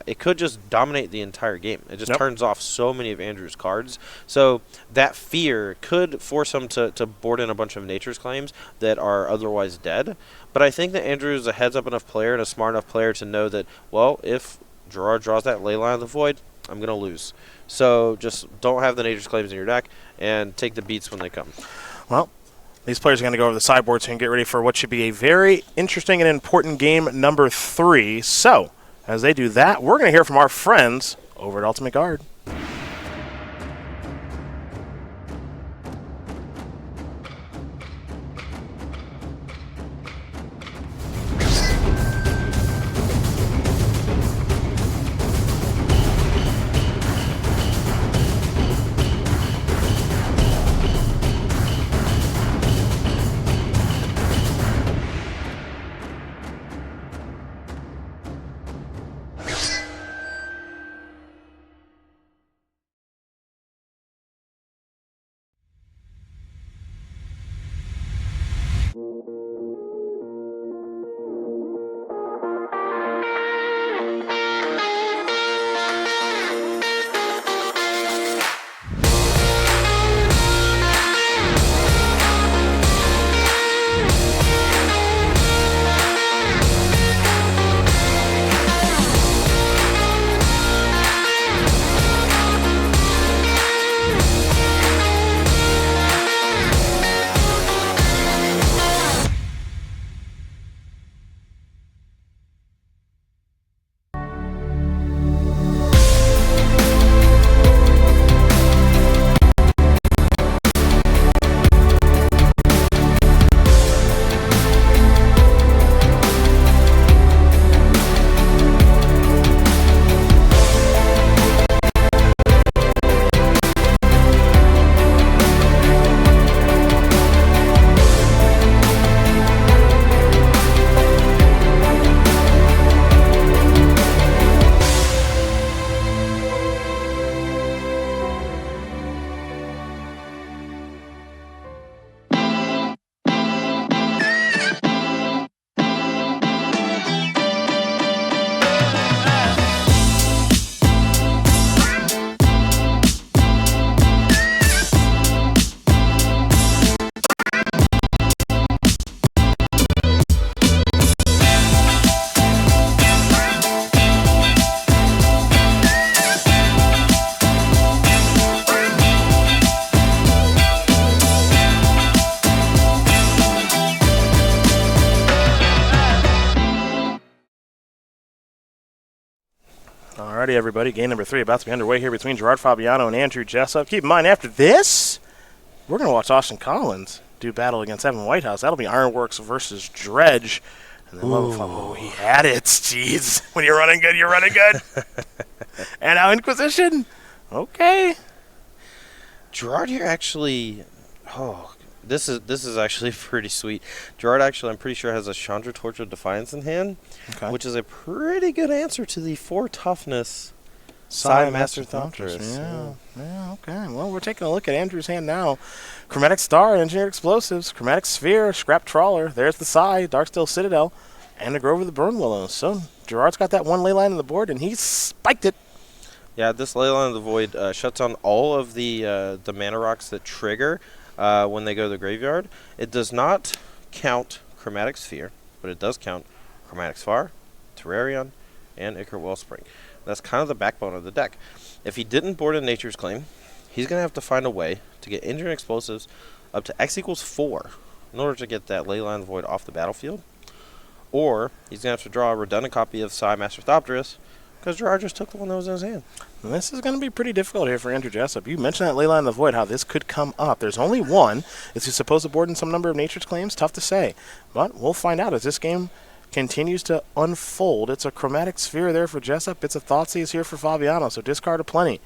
it could just dominate the entire game. It just turns off so many of Andrew's cards. So that fear could force him to board in a bunch of Nature's Claims that are otherwise dead. But I think that Andrew is a heads-up enough player and a smart enough player to know that, well, if Gerard draws that Leyline of the Void, I'm going to lose. So just don't have the Nature's Claims in your deck and take the beats when they come. Well, these players are going to go over the sideboard so you can get ready for what should be a very interesting and important game number 3. So, as they do that, we're going to hear from our friends over at Ultimate Guard. Alrighty, everybody. Game number 3 about to be underway here between Gerard Fabiano and Andrew Jessup. Keep in mind, after this, we're going to watch Austin Collins do battle against Evan Whitehouse. That'll be Ironworks versus Dredge. And then oh, he had it. Jeez. When you're running good, you're running good. And now Inquisition. Okay. Gerard here actually... This is actually pretty sweet. Gerard actually, I'm pretty sure, has a Chandra Torch of Defiance in hand, which is a pretty good answer to the 4 toughness Psi Master Thopterus. Yeah, okay. Well, we're taking a look at Andrew's hand now. Chromatic Star, Engineered Explosives, Chromatic Sphere, Scrap Trawler. There's the Psi, Darksteel Citadel, and a Grove of the Burn Willows. So Gerard's got that one leyline on the board, and he spiked it. Yeah, this Leyline of the Void shuts on all of the mana rocks that trigger when they go to the graveyard. It does not count Chromatic Sphere, but it does count Chromatic Sphere, Terrarion, and Ichor Wellspring. That's kind of the backbone of the deck. If he didn't board in Nature's Claim, he's going to have to find a way to get Engineered Explosives up to X equals 4 in order to get that Leyline of the Void off the battlefield. Or he's going to have to draw a redundant copy of Psi Master Thopterus, because Gerard just took the one that was in his hand. And this is going to be pretty difficult here for Andrew Jessup. You mentioned that Leyline of the Void, how this could come up. There's only one. Is he supposed to board in some number of Nature's Claims? Tough to say. But we'll find out as this game continues to unfold. It's a Chromatic Sphere there for Jessup. It's a Thoughtseize here for Fabiano, so discard aplenty.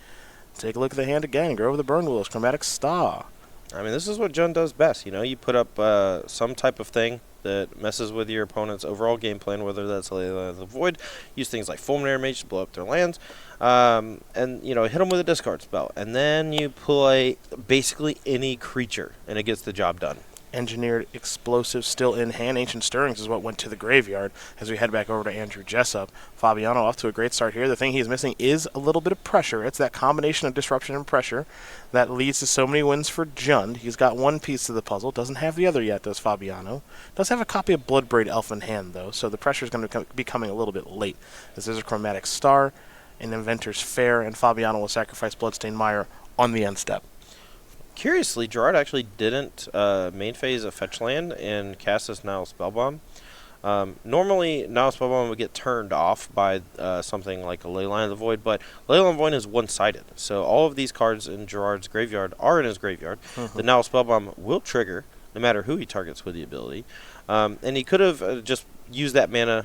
Take a look at the hand again. Go over the Burn Willows, Chromatic Star. I mean, this is what Jund does best. You put up some type of thing that messes with your opponent's overall game plan, whether that's Layla of the Void, use things like Fulminary Mage to blow up their lands, and, hit them with a discard spell. And then you play basically any creature, and it gets the job done. Engineered Explosives still in hand. Ancient Stirrings is what went to the graveyard as we head back over to Andrew Jessup. Fabiano off to a great start here. The thing he's missing is a little bit of pressure. It's that combination of disruption and pressure that leads to so many wins for Jund. He's got one piece of the puzzle. Doesn't have the other yet, does Fabiano. Does have a copy of Bloodbraid Elf in hand, though, so the pressure is going to be coming a little bit late. This is a Chromatic Star, an Inventor's Fair, and Fabiano will sacrifice Bloodstained Mire on the end step. Curiously, Gerard actually didn't main phase a fetch land and cast his Nile Spellbomb. Normally, Nile Spellbomb would get turned off by something like a Leyline of the Void, but Leyline of the Void is one-sided. So all of these cards in Gerard's graveyard are in his graveyard. The Nile Spellbomb will trigger, no matter who he targets with the ability. And he could have just used that mana,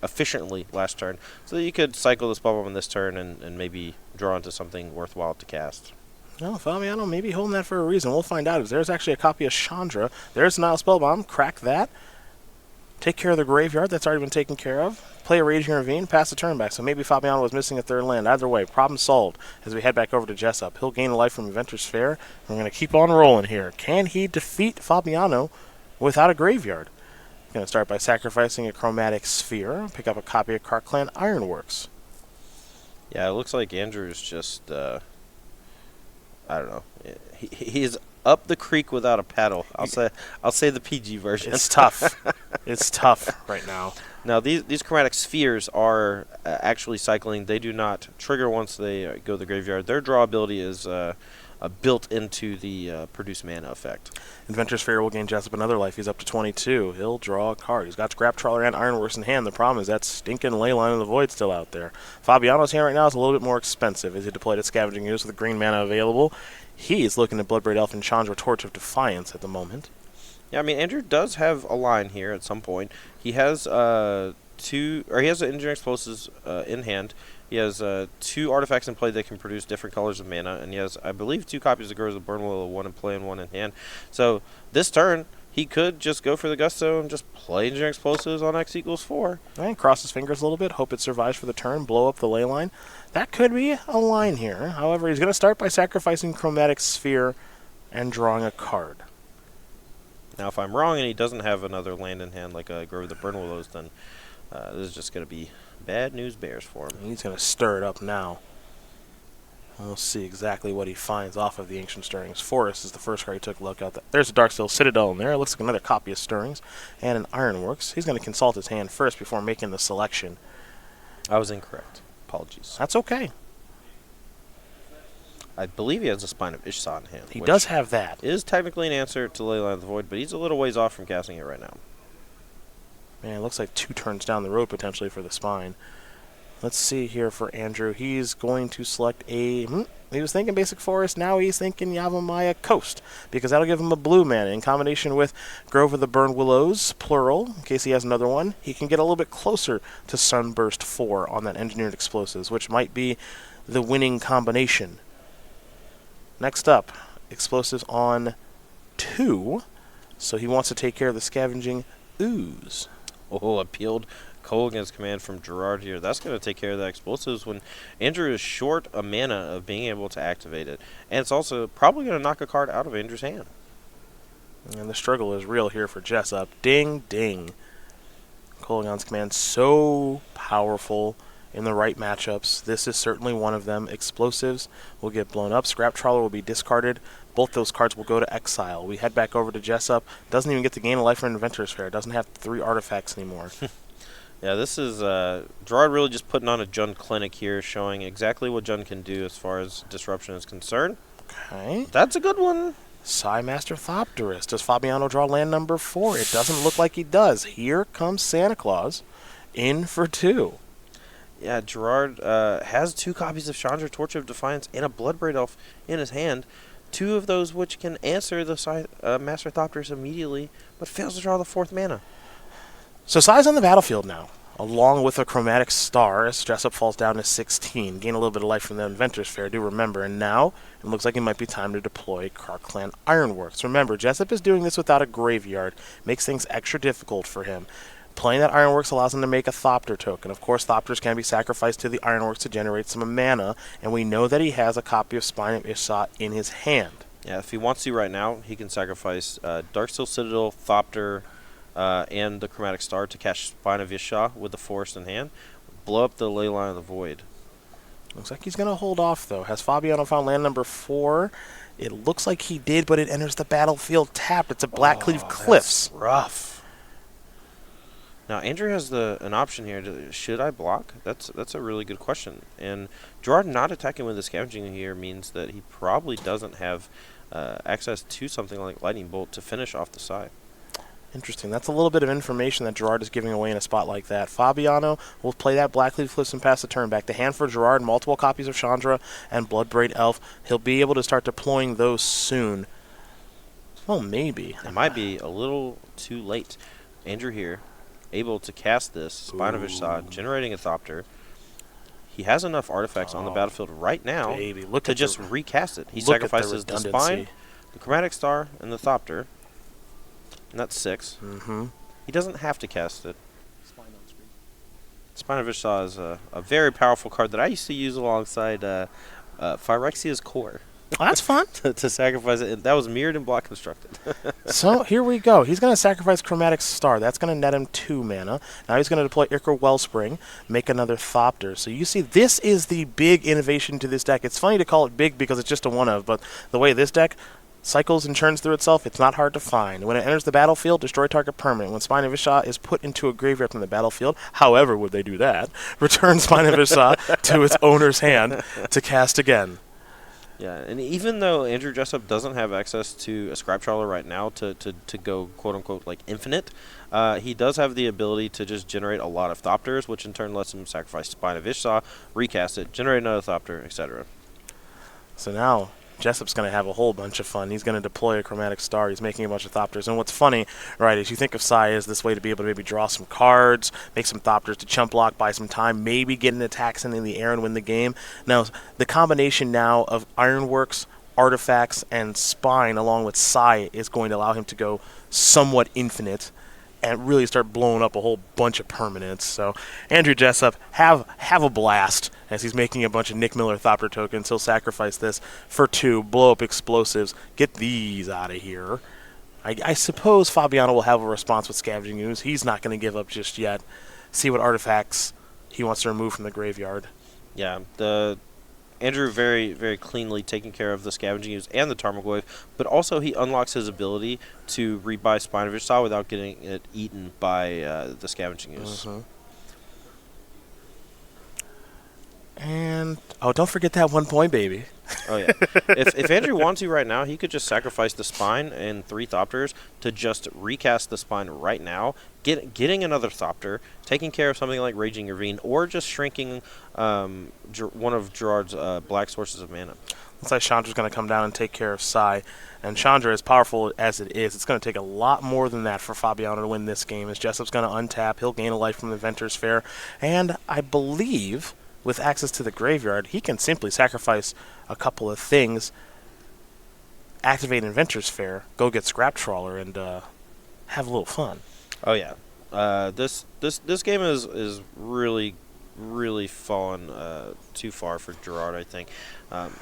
efficiently last turn, so that you could cycle the Spellbomb in this turn and maybe draw into something worthwhile to cast. No, Fabiano may be holding that for a reason. We'll find out. If there's actually a copy of Chandra, there's Nile Spellbomb. Crack that. Take care of the graveyard. That's already been taken care of. Play a Raging Ravine. Pass the turn back. So maybe Fabiano was missing a third land. Either way, problem solved as we head back over to Jessup. He'll gain a life from Inventor's Fair. We're going to keep on rolling here. Can he defeat Fabiano without a graveyard? He's going to start by sacrificing a Chromatic Sphere. Pick up a copy of Clan Ironworks. Yeah, it looks like Andrew's just... I don't know. He's up the creek without a paddle. I'll say the PG version. It's tough. It's tough right now. Now these chromatic spheres are actually cycling. They do not trigger once they go to the graveyard. Their draw ability is built into the produce mana effect. Inventor's Fair will gain Jessup another life. He's up to 22. He'll draw a card. He's got Scrap Trawler and Ironworks in hand. The problem is that stinking Leyline of the Void still out there. Fabiano's hand right now is a little bit more expensive as he deployed a Scavenging Ooze with green mana available. He's looking at Bloodbraid Elf and Chandra Torch of Defiance at the moment. Yeah, I mean, Andrew does have a line here at some point. He has he has Engineering Explosives in hand. He has 2 artifacts in play that can produce different colors of mana, and he has, I believe, 2 copies of Grows of Burn Willow, 1 in play and 1 in hand. So this turn, he could just go for the Gusto and just play Engineering Explosives on X equals 4. And cross his fingers a little bit, hope it survives for the turn, blow up the ley line. That could be a line here. However, he's going to start by sacrificing Chromatic Sphere and drawing a card. Now, if I'm wrong and he doesn't have another land in hand like a Grove of the Burn Willows, then this is just going to be bad news bears for him. He's going to stir it up now. We'll see exactly what he finds off of the Ancient Stirrings. Forest is the first card he took a look at. There's a Darksteel Citadel in there. It looks like another copy of Stirrings and an Ironworks. He's going to consult his hand first before making the selection. I was incorrect. Apologies. That's okay. I believe he has a Spine of Ishsa in hand. He does have that. Is technically an answer to Leyline of the Void, but he's a little ways off from casting it right now. Man, it looks like 2 turns down the road potentially for the Spine. Let's see here for Andrew. He's going to select a... he was thinking Basic Forest. Now he's thinking Yavimaya Coast, because that'll give him a blue mana. In combination with Grove of the Burn Willows, plural, in case he has another one, he can get a little bit closer to Sunburst 4 on that Engineered Explosives, which might be the winning combination. Next up, Explosives on 2. So he wants to take care of the Scavenging Ooze. Oh, appealed Kolgan's command from Gerard here. That's going to take care of the explosives when Andrew is short a mana of being able to activate it. And it's also probably going to knock a card out of Andrew's hand. And the struggle is real here for Jessup. Ding, ding. Kolgan's command so powerful in the right matchups. This is certainly one of them. Explosives will get blown up. Scrap Trawler will be discarded. Both those cards will go to exile. We head back over to Jessup. Doesn't even get to gain a life from Inventor's Fair. Doesn't have 3 artifacts anymore. Yeah, this is Gerard really just putting on a Jund clinic here, showing exactly what Jund can do as far as disruption is concerned. Okay. That's a good one. Master Thopterus. Does Fabiano draw land number 4? It doesn't look like he does. Here comes Santa Claus in for 2. Yeah, Gerard has 2 copies of Chandra Torch of Defiance and a Bloodbraid Elf in his hand. 2 of those which can answer the Master Thopterus immediately, but fails to draw the 4th mana. So Sai's on the battlefield now. along with a Chromatic Star, as Jessup falls down to 16. Gain a little bit of life from the Inventor's Fair, do remember. And now, it looks like it might be time to deploy Clan Ironworks. Remember, Jessup is doing this without a graveyard. Makes things extra difficult for him. Playing that Ironworks allows him to make a Thopter token. Of course, Thopters can be sacrificed to the Ironworks to generate some mana, and we know that he has a copy of Spine of Ishsa in his hand. Yeah, if he wants to right now, he can sacrifice Darksteel Citadel, Thopter, and the Chromatic Star to cast Spine of Ishsa with the Forest in hand. Blow up the Leyline of the Void. Looks like he's going to hold off, though. Has Fabiano found land number 4? It looks like he did, but it enters the battlefield tapped. It's a Blackcleave Cliffs. That's rough. Now, Andrew has an option here. Should I block? That's a really good question. And Gerard not attacking with the Scavenging here means that he probably doesn't have access to something like Lightning Bolt to finish off the side. Interesting. That's a little bit of information that Gerard is giving away in a spot like that. Fabiano will play that Blackcleave Cliffs and pass the turn back. To hand for Gerard, multiple copies of Chandra and Bloodbraid Elf. He'll be able to start deploying those soon. Well, maybe. It might be a little too late. Andrew here, able to cast this Spine of Ishsa, generating a Thopter. He has enough artifacts on the battlefield right now to just recast it. He sacrifices the Spine, the Chromatic Star, and the Thopter. And that's 6. He doesn't have to cast it. Spine of Ishsa is a very powerful card that I used to use alongside Phyrexia's Core. Oh, that's fun. to sacrifice it. That was mirrored and block constructed. So here we go. He's going to sacrifice Chromatic Star. That's going to net him 2 mana. Now he's going to deploy Ichor Wellspring, make another Thopter. So you see, this is the big innovation to this deck. It's funny to call it big because it's just a one-of, but the way this deck cycles and churns through itself, it's not hard to find. When it enters the battlefield, destroy target permanent. When Spine of Ishsa is put into a graveyard from the battlefield, however would they do that, return Spine of Ishsa to its owner's hand to cast again. Yeah, and even though Andrew Jessup doesn't have access to a Scrap Trawler right now to go quote-unquote like infinite, he does have the ability to just generate a lot of Thopters, which in turn lets him sacrifice Spine of Ishsa, recast it, generate another Thopter, etc. So now Jessup's going to have a whole bunch of fun. He's going to deploy a Chromatic Star. He's making a bunch of Thopters. And what's funny, right, is you think of Sai as this way to be able to maybe draw some cards, make some Thopters to chump block, buy some time, maybe get an attacks in the air and win the game. Now, the combination now of Ironworks, artifacts, and Spine along with Sai is going to allow him to go somewhat infinite and really start blowing up a whole bunch of permanents. So Andrew Jessup, have a blast as he's making a bunch of Nick Miller Thopter tokens. He'll sacrifice this for 2, blow up explosives, get these out of here. I suppose Fabiano will have a response with Scavenging Ooze. He's not going to give up just yet. See what artifacts he wants to remove from the graveyard. Yeah, Andrew very, very cleanly taking care of the Scavenging Ooze and the Tarmogoyf, but also he unlocks his ability to rebuy Spine of Ishsa without getting it eaten by the Scavenging Ooze. And, oh, don't forget that 1 point, baby. Oh, yeah. If Andrew wants to right now, he could just sacrifice the Spine and 3 Thopters to just recast the Spine right now, getting another Thopter, taking care of something like Raging Ravine, or just shrinking one of Gerard's black sources of mana. Looks like Chandra's going to come down and take care of Sai. And Chandra, as powerful as it is, it's going to take a lot more than that for Fabiano to win this game. As Jessup's going to untap, he'll gain a life from the Inventor's Fair. And I believe, with access to the graveyard, he can simply sacrifice a couple of things, activate Inventor's Fair, go get Scrap Trawler, and have a little fun. Oh, yeah. This game is really fallen too far for Gerard, I think.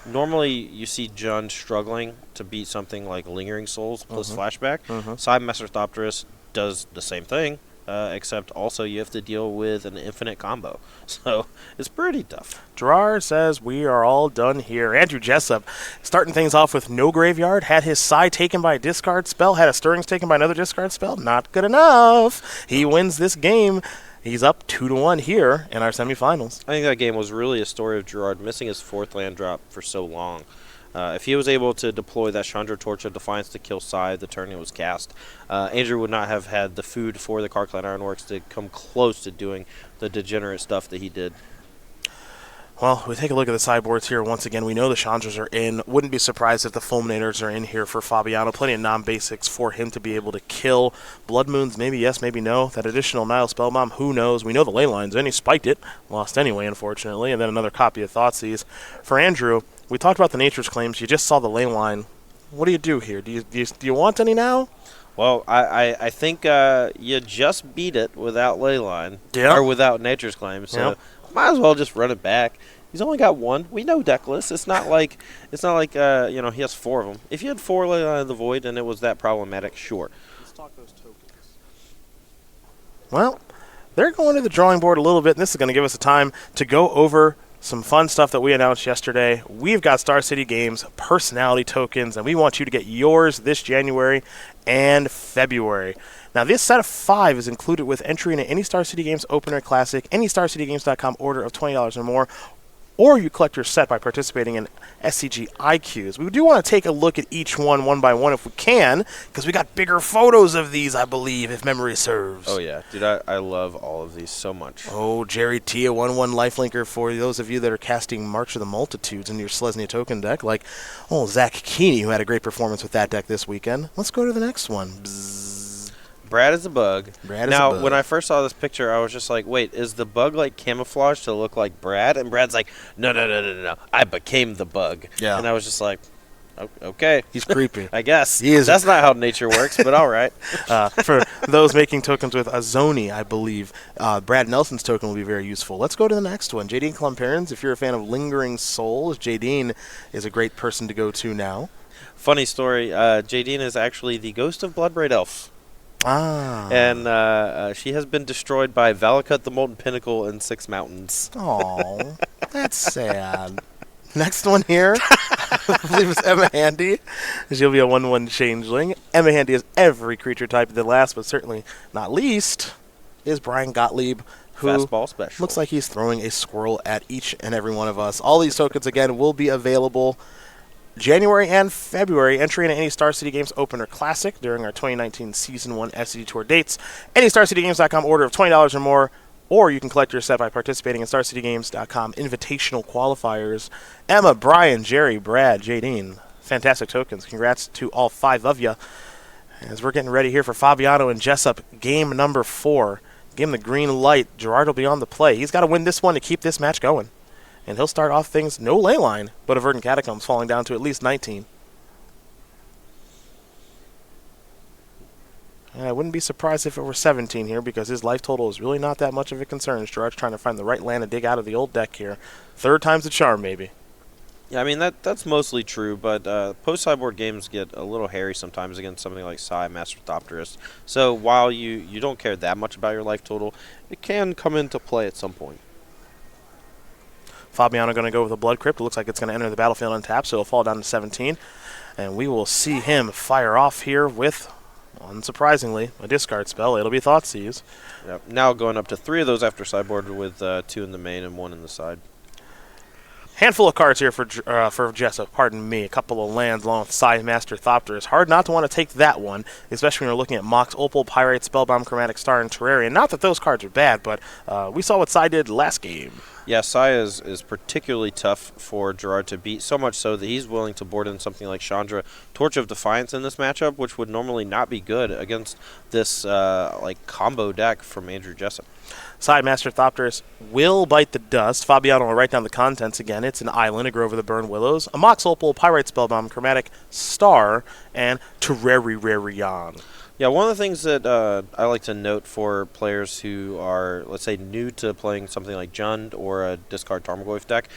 Normally, you see Jund struggling to beat something like Lingering Souls plus Flashback. Side Master Thopterus does the same thing, except also you have to deal with an infinite combo. So it's pretty tough. Gerard says we are all done here. Andrew Jessup starting things off with no graveyard, had his Sai taken by a discard spell, had a Stirrings taken by another discard spell. Not good enough. He wins this game. He's up 2-1 here in our semifinals. I think that game was really a story of Gerard missing his 4th land drop for so long. If he was able to deploy that Chandra Torch of Defiance to kill Sai the turn it was cast, Andrew would not have had the food for the Clan Ironworks to come close to doing the degenerate stuff that he did. Well, we take a look at the sideboards here once again. We know the Chandras are in. Wouldn't be surprised if the Fulminators are in here for Fabiano. Plenty of non-basics for him to be able to kill. Blood Moons, maybe yes, maybe no. That additional Nile Spellbomb, who knows? We know the ley lines, and he spiked it. Lost anyway, unfortunately. And then another copy of Thoughtseize. For Andrew, we talked about the Nature's Claims. You just saw the ley line. What do you do here? Do you want any now? Well, I think you just beat it without Leyline, or without Nature's Claim, so might as well just run it back. He's only got one. We know deckless. It's not like he has 4 of them. If you had 4 Leyline of the Void and it was that problematic, sure. Let's talk those tokens. Well, they're going to the drawing board a little bit, and this is going to give us a time to go over some fun stuff that we announced yesterday. We've got Star City Games personality tokens, and we want you to get yours this January and February. Now, this set of 5 is included with entry into any Star City Games Open or Classic, any StarCityGames.com order of $20 or more, or you collect your set by participating in SCG IQs. We do want to take a look at each one by one if we can, because we got bigger photos of these, I believe, if memory serves. Oh, yeah. Dude, I love all of these so much. Oh, Jerry T, a 1/1 lifelinker for those of you that are casting March of the Multitudes in your Selesnya token deck, like Zach Keeney, who had a great performance with that deck this weekend. Let's go to the next one. Bzzz. Brad is a bug. Now, when I first saw this picture, I was just like, wait, is the bug like camouflaged to look like Brad? And Brad's like, no. I became the bug. Yeah. And I was just like, okay. He's creepy. I guess. He is. That's not how nature works, but all right. For those making tokens with Azoni, I believe, Brad Nelson's token will be very useful. Let's go to the next one. Jadine Klumperins, if you're a fan of Lingering Souls, Jadine is a great person to go to now. Funny story, Jadine is actually the ghost of Bloodbraid Elf. Ah. And she has been destroyed by Valakut the Molten Pinnacle in 6 Mountains. Oh, that's sad. Next one here, I believe it's Emma Handy. She'll be a 1/1 changeling. Emma Handy is every creature type. The last, but certainly not least, is Brian Gottlieb, who Fastball special. looks like he's throwing a squirrel at each and every one of us. All these tokens, again, will be available January and February. Entry into any Star City Games Open or Classic during our 2019 Season 1 SCG Tour dates. Any StarCityGames.com order of $20 or more, or you can collect your set by participating in StarCityGames.com invitational qualifiers. Emma, Brian, Jerry, Brad, Jadine. Fantastic tokens. Congrats to all 5 of you. As we're getting ready here for Fabiano and Jessup, game number 4. Give him the green light. Gerard will be on the play. He's got to win this one to keep this match going. And he'll start off things, no ley line, but a Verdant Catacombs falling down to at least 19. And I wouldn't be surprised if it were 17 here, because his life total is really not that much of a concern. Gerard's trying to find the right land to dig out of the old deck here. 3rd time's the charm, maybe. Yeah, I mean, that's mostly true, but post-sideboard games get a little hairy sometimes against something like Psy, Master Thopterist. So while you don't care that much about your life total, it can come into play at some point. Fabiano going to go with a Blood Crypt. It looks like it's going to enter the battlefield untapped, so it'll fall down to 17. And we will see him fire off here with, unsurprisingly, a discard spell. It'll be Thoughtseize. Yep. Now going up to 3 of those after sideboard with 2 in the main and 1 in the side. Handful of cards here for Jessup, pardon me. A couple of lands along with Psy, Master Thopter. It's hard not to want to take that one, especially when you're looking at Mox, Opal, Pyrite, Spellbomb, Chromatic Star, and Terrarian. Not that those cards are bad, but we saw what Psy did last game. Yeah, Psy is particularly tough for Gerard to beat, so much so that he's willing to board in something like Chandra, Torch of Defiance in this matchup, which would normally not be good against this combo deck from Andrew Jessup. Side Master Thopterus will bite the dust. Fabiano will write down the contents again. It's an island, a grove of the burned willows, a Mox Opal, Pyrite Spellbomb, Chromatic Star, and Terrarian. Yeah, one of the things that I like to note for players who are, let's say, new to playing something like Jund or a discard Tarmogoyf deck,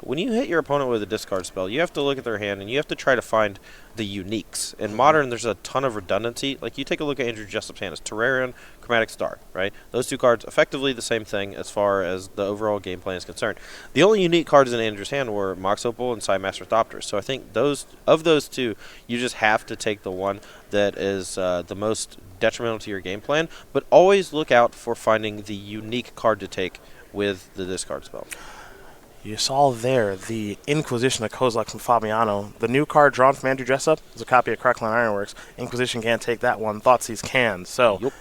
when you hit your opponent with a discard spell, you have to look at their hand and you have to try to find the uniques. In Modern, there's a ton of redundancy. Like, you take a look at Andrew Jessup's hand. It's Terrarian, Chromatic Star, right? Those 2 cards, effectively the same thing as far as the overall game plan is concerned. The only unique cards in Andrew's hand were Mox Opal and Psy Master Thopter. So I think those 2, you just have to take the one that is the most detrimental to your game plan, but always look out for finding the unique card to take with the discard spell. You saw there the Inquisition of Kozilek from Fabiano. The new card drawn from Andrew Jessup is a copy of Crackline Ironworks. Inquisition can't take that one. Thoughtseize can. So,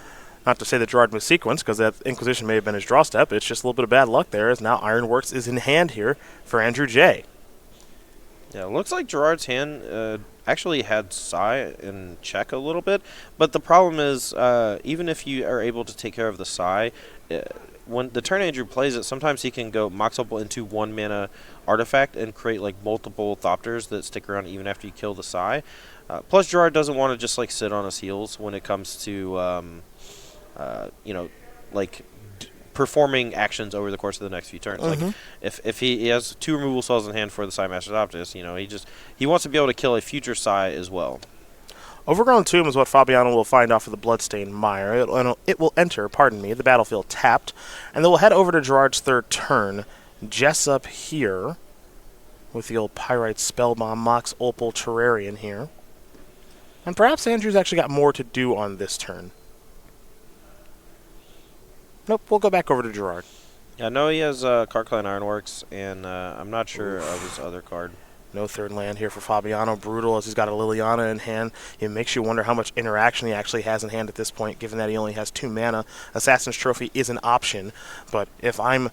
Not to say that Gerard missed sequence, because that Inquisition may have been his draw step. It's just a little bit of bad luck there, as now Ironworks is in hand here for Andrew J. Yeah, it looks like Gerard's hand actually had Psy in check a little bit, but the problem is even if you are able to take care of the Psy, when the turn Andrew plays it, sometimes he can go Mox Opal into 1 mana artifact and create like multiple Thopters that stick around even after you kill the Psy. Plus, Gerard doesn't want to just like sit on his heels when it comes to performing actions over the course of the next few turns. Like if he has 2 removal spells in hand for the Psy Master's Optus, he wants to be able to kill a future Psy as well. Overgrown Tomb is what Fabiano will find off of the Bloodstained Mire. It will enter, the battlefield tapped, and then we'll head over to Gerard's third turn. Jessup here with the old Pyrite Spellbomb, Mox Opal Terrarian here. And perhaps Andrew's actually got more to do on this turn. Nope, we'll go back over to Gerard. Yeah, I know he has Karklan Ironworks, and I'm not sure of his other card. No third land here for Fabiano. Brutal, as he's got a Liliana in hand. It makes you wonder how much interaction he actually has in hand at this point, given that he only has 2 mana. Assassin's Trophy is an option, but if I'm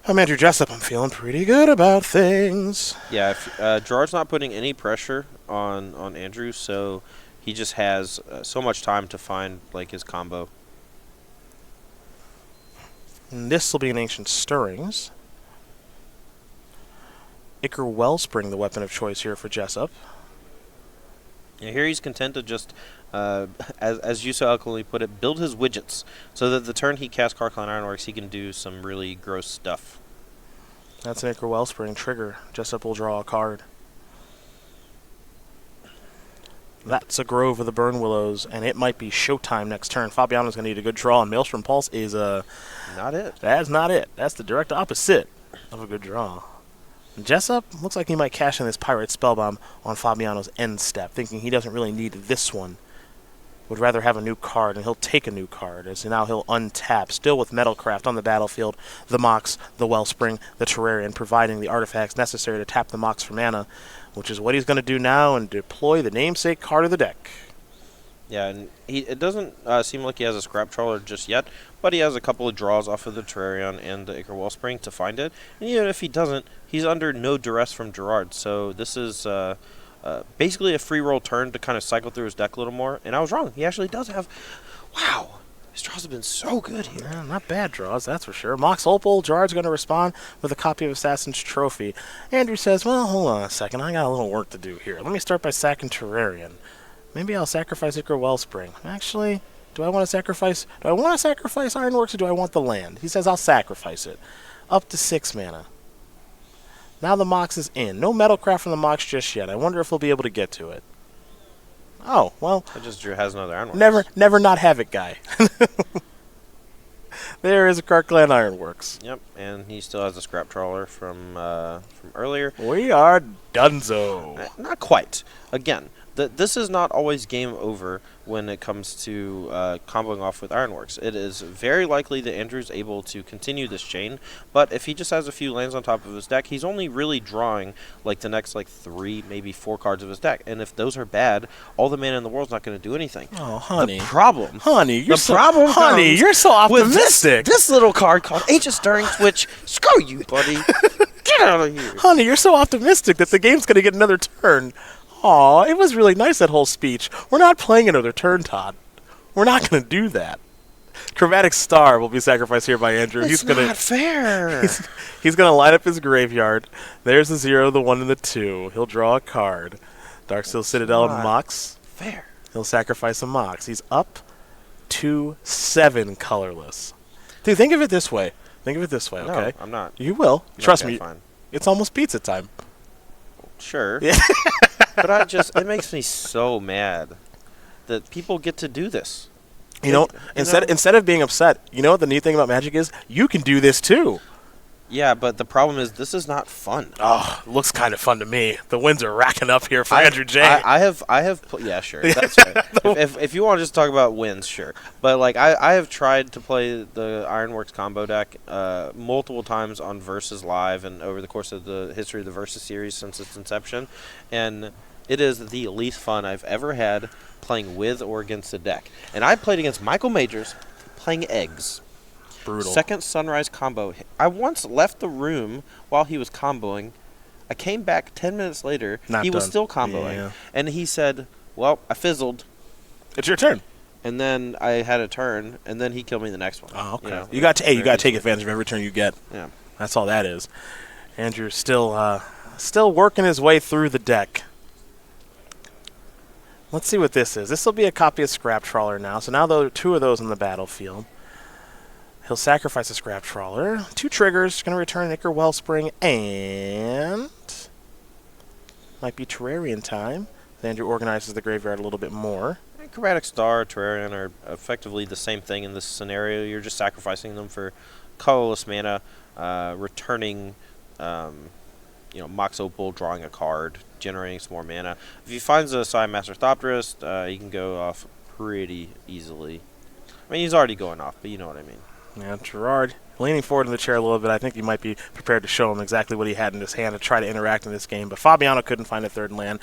Andrew Jessup, I'm feeling pretty good about things. Yeah, Gerard's not putting any pressure on Andrew, so he just has so much time to find like his combo. And this will be an Ancient Stirrings. Ichor Wellspring, the weapon of choice here for Jessup. Yeah, here he's content to just, as you so eloquently put it, build his widgets, so that the turn he casts Karklan Ironworks, he can do some really gross stuff. That's an Ichor Wellspring trigger. Jessup will draw a card. That's a Grove of the Burn Willows, and it might be showtime next turn. Fabiano's going to need a good draw, and Maelstrom Pulse is not it. That's not it. That's the direct opposite of a good draw. Jessup looks like he might cash in this Pirate Spellbomb on Fabiano's end step, thinking he doesn't really need this one. Would rather have a new card, and he'll take a new card, as now he'll untap, still with Metalcraft on the battlefield, the Mox, the Wellspring, the Terrarian, providing the artifacts necessary to tap the Mox for mana, which is what he's going to do now and deploy the namesake card of the deck. Yeah, and it doesn't seem like he has a Scrap Trawler just yet, but he has a couple of draws off of the Terrarion and the Ichor Wellspring to find it. And even if he doesn't, he's under no duress from Gerard. So this is basically a free roll turn to kind of cycle through his deck a little more. And I was wrong. He actually does have... Wow! His draws have been so good here. Yeah, not bad draws, that's for sure. Mox Opal, Gerard's going to respond with a copy of Assassin's Trophy. Andrew says, well, hold on a second. I got a little work to do here. Let me start by sacking Terrarion. Maybe I'll sacrifice Ichor Wellspring. Actually, do I want to sacrifice Ironworks, or do I want the land? He says I'll sacrifice it. Up to 6 mana. Now the Mox is in. No Metalcraft from the Mox just yet. I wonder if he'll be able to get to it. Oh, well. I just has another Ironworks. Never not have it, guy. There is a Karklan Ironworks. Yep, and he still has a Scrap Trawler from earlier. We are donezo. Not quite. Again, this is not always game over when it comes to comboing off with Ironworks. It is very likely that Andrew's able to continue this chain, but if he just has a few lands on top of his deck, he's only really drawing like the next 3, maybe 4 cards of his deck. And if those are bad, all the mana in the world's not going to do anything. Oh, honey. The problem. Honey, you're so optimistic. This little card called Ancient Stirrings, which, screw you, buddy. Get out of here. Honey, you're so optimistic that the game's going to get another turn. Aw, it was really nice, that whole speech. We're not playing another turn, Todd. We're not going to do that. Chromatic Star will be sacrificed here by Andrew. It's not fair. He's going to line up his graveyard. There's the 0, the 1, and the 2. He'll draw a card. Darksteel Citadel and Mox. Fair. He'll sacrifice a Mox. He's up to 7 colorless. Dude, think of it this way. Okay? No, I'm not. You will. Trust okay, me. Fine. It's almost pizza time. Sure. Yeah. But it makes me so mad that people get to do this. Instead of being upset, you know what the neat thing about Magic is? You can do this too. Yeah, but the problem is this is not fun. Oh, looks kind of fun to me. The wins are racking up here for Andrew J. Yeah, sure. That's right. if you want to just talk about wins, sure. But I have tried to play the Ironworks combo deck multiple times on Versus Live and over the course of the history of the Versus series since its inception, and It is the least fun I've ever had playing with or against a deck. And I played against Michael Majors playing eggs. Brutal. Second Sunrise combo. I once left the room while he was comboing. I came back 10 minutes later. He was still comboing. Yeah. And he said, well, I fizzled. It's your turn. And then I had a turn, and then he killed me the next one. Oh, okay. You know, You got to take advantage of every turn you get. Yeah. That's all that is. Andrew's still working his way through the deck. Let's see what this is. This will be a copy of Scrap Trawler now. So now there are 2 of those on the battlefield. He'll sacrifice a Scrap Trawler. 2 triggers. Going to return Ichor Wellspring and might be Terrarian time. Andrew organizes the graveyard a little bit more. Chromatic Star, Terrarian are effectively the same thing in this scenario. You're just sacrificing them for colorless mana, returning, Mox Opal, drawing a card, generating some more mana. If he finds a Psi Master Thopterist, he can go off pretty easily. I mean, he's already going off, but you know what I mean. Yeah, Gerard leaning forward in the chair a little bit. I think he might be prepared to show him exactly what he had in his hand to try to interact in this game. But Fabiano couldn't find a third land.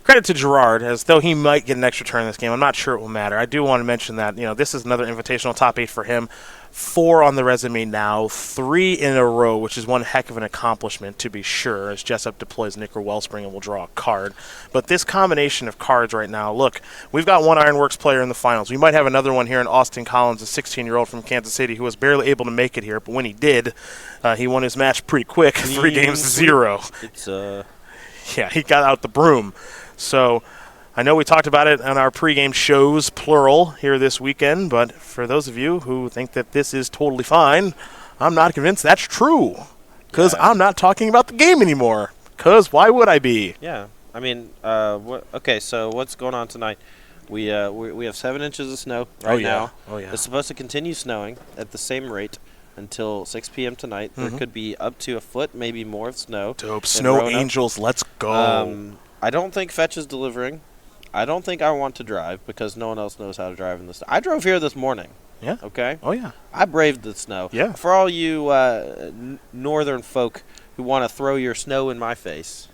Credit to Gerard, as though he might get an extra turn in this game. I'm not sure it will matter. I do want to mention that this is another invitational top 8 for him. 4 on the resume now, 3 in a row, which is one heck of an accomplishment to be sure, as Jessup deploys Ichor Wellspring and will draw a card. But this combination of cards right now, look, we've got one Ironworks player in the finals. We might have another one here in Austin Collins, a 16-year-old from Kansas City who was barely able to make it here, but when he did, he won his match pretty quick, 3 games to 0. Yeah, he got out the broom. So I know we talked about it on our pregame shows, plural, here this weekend, but for those of you who think that this is totally fine, I'm not convinced that's true, because I'm not talking about the game anymore, because why would I be? Yeah. I mean, okay, so what's going on tonight? We have 7 inches of snow right now. Oh, yeah. It's supposed to continue snowing at the same rate until 6 p.m. tonight. There could be up to a foot, maybe more of snow. Dope. Snow Angels, let's go. I don't think Fetch is delivering. I don't think I want to drive because no one else knows how to drive in the snow. I drove here this morning. Yeah. Okay? Oh, yeah. I braved the snow. Yeah. For all you northern folk who want to throw your snow in my face,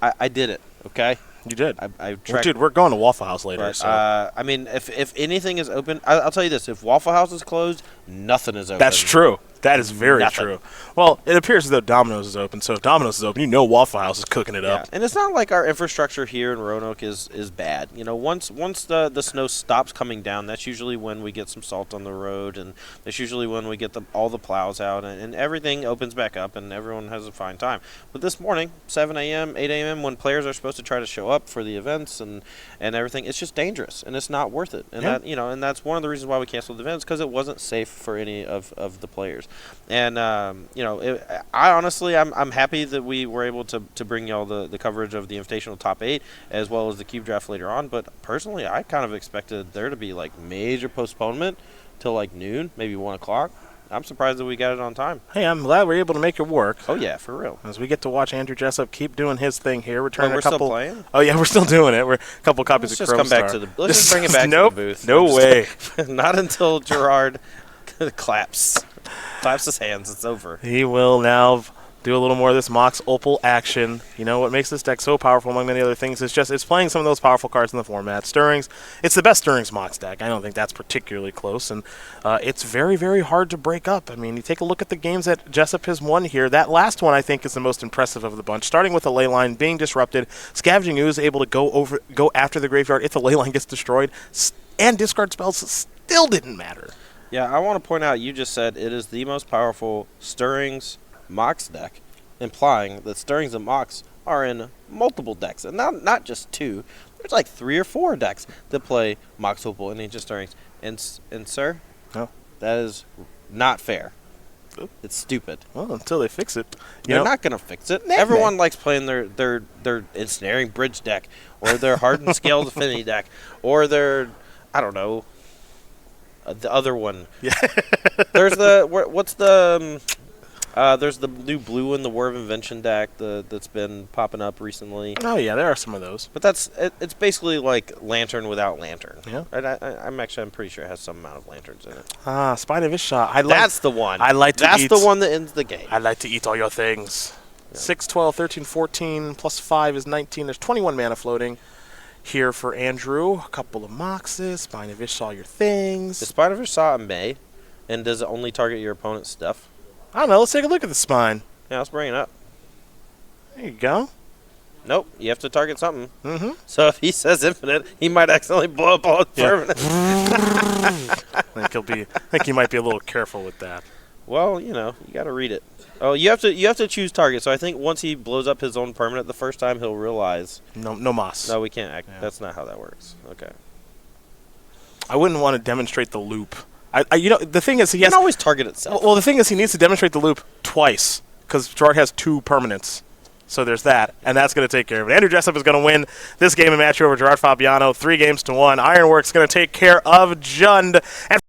I did it, okay? You did. I well, dude, we're going to Waffle House later. But, so. I mean, if anything is open, I'll tell you this. If Waffle House is closed, nothing is open. That's true. That is very true. Well, it appears as though Domino's is open. So if Domino's is open, Waffle House is cooking it up. And it's not like our infrastructure here in Roanoke is bad. Once the snow stops coming down, that's usually when we get some salt on the road, and that's usually when we get all the plows out, and everything opens back up, and everyone has a fine time. But this morning, 7 a.m., 8 a.m., when players are supposed to try to show up for the events and everything, it's just dangerous, and it's not worth it. And and that's one of the reasons why we canceled the events, because it wasn't safe for any of the players. And I'm happy that we were able to bring y'all the coverage of the Invitational Top 8 as well as the Cube Draft later on. But personally, I kind of expected there to be like major postponement till like noon, maybe 1 o'clock. I'm surprised that we got it on time. Hey, I'm glad we're able to make it work. Oh yeah, for real. As we get to watch Andrew Jessup keep doing his thing here, returning we're a couple. Still playing? Oh yeah, we're still doing it. We're a couple copies Let's of just Chrome come back Star. to the. Let's just bring it back nope, to the booth. No way. Not until Gerard claps his hands. It's over. He will now do a little more of this Mox Opal action. What makes this deck so powerful, among many other things, is just it's playing some of those powerful cards in the format. Stirrings, it's the best Stirrings Mox deck. I don't think that's particularly close, and it's very, very hard to break up. I mean, you take a look at the games that Jessup has won here. That last one, I think, is the most impressive of the bunch. Starting with the ley line being disrupted, Scavenging Ooze able to go after the graveyard if the ley line gets destroyed, and discard spells still didn't matter. Yeah, I want to point out, you just said it is the most powerful Stirrings Mox deck, implying that Stirrings and Mox are in multiple decks, and not just 2. There's like 3 or 4 decks that play Mox Opal and Ancient Stirrings. And sir, no, that is not fair. It's stupid. Well, until they fix it. They're not going to fix it. Everyone likes playing their Ensnaring Bridge deck, or their Hardened Scales Affinity deck, or their, I don't know, the other one. Yeah. There's there's the new blue in the War of Invention deck that's been popping up recently. Oh yeah, there are some of those. But it's basically like Lantern without Lantern. Yeah. And I'm pretty sure it has some amount of lanterns in it. Spine of Ishah. That's the one. That's the one that ends the game. I like to eat all your things. 6, 12, 13, 14, plus 5 is 19. There's 21 mana floating here for Andrew. A couple of Moxes. Spine of Ish saw your things. The Spine of Ish saw a May, and does it only target your opponent's stuff? I don't know. Let's take a look at the spine. Yeah, let's bring it up. There you go. Nope, you have to target something. Mm-hmm. So if he says infinite, he might accidentally blow up all his permanents. I think he might be a little careful with that. Well, you got to read it. Oh, you have to choose target. So I think once he blows up his own permanent the first time, he'll realize. No moss. No, we can't act. Yeah. That's not how that works. Okay. I wouldn't want to demonstrate the loop. The thing is, he can always target itself. Well, the thing is, he needs to demonstrate the loop twice because Gerard has 2 permanents. So there's that, and that's going to take care of it. Andrew Jessup is going to win this game and match over Gerard Fabiano 3-1. Ironworks going to take care of Jund. And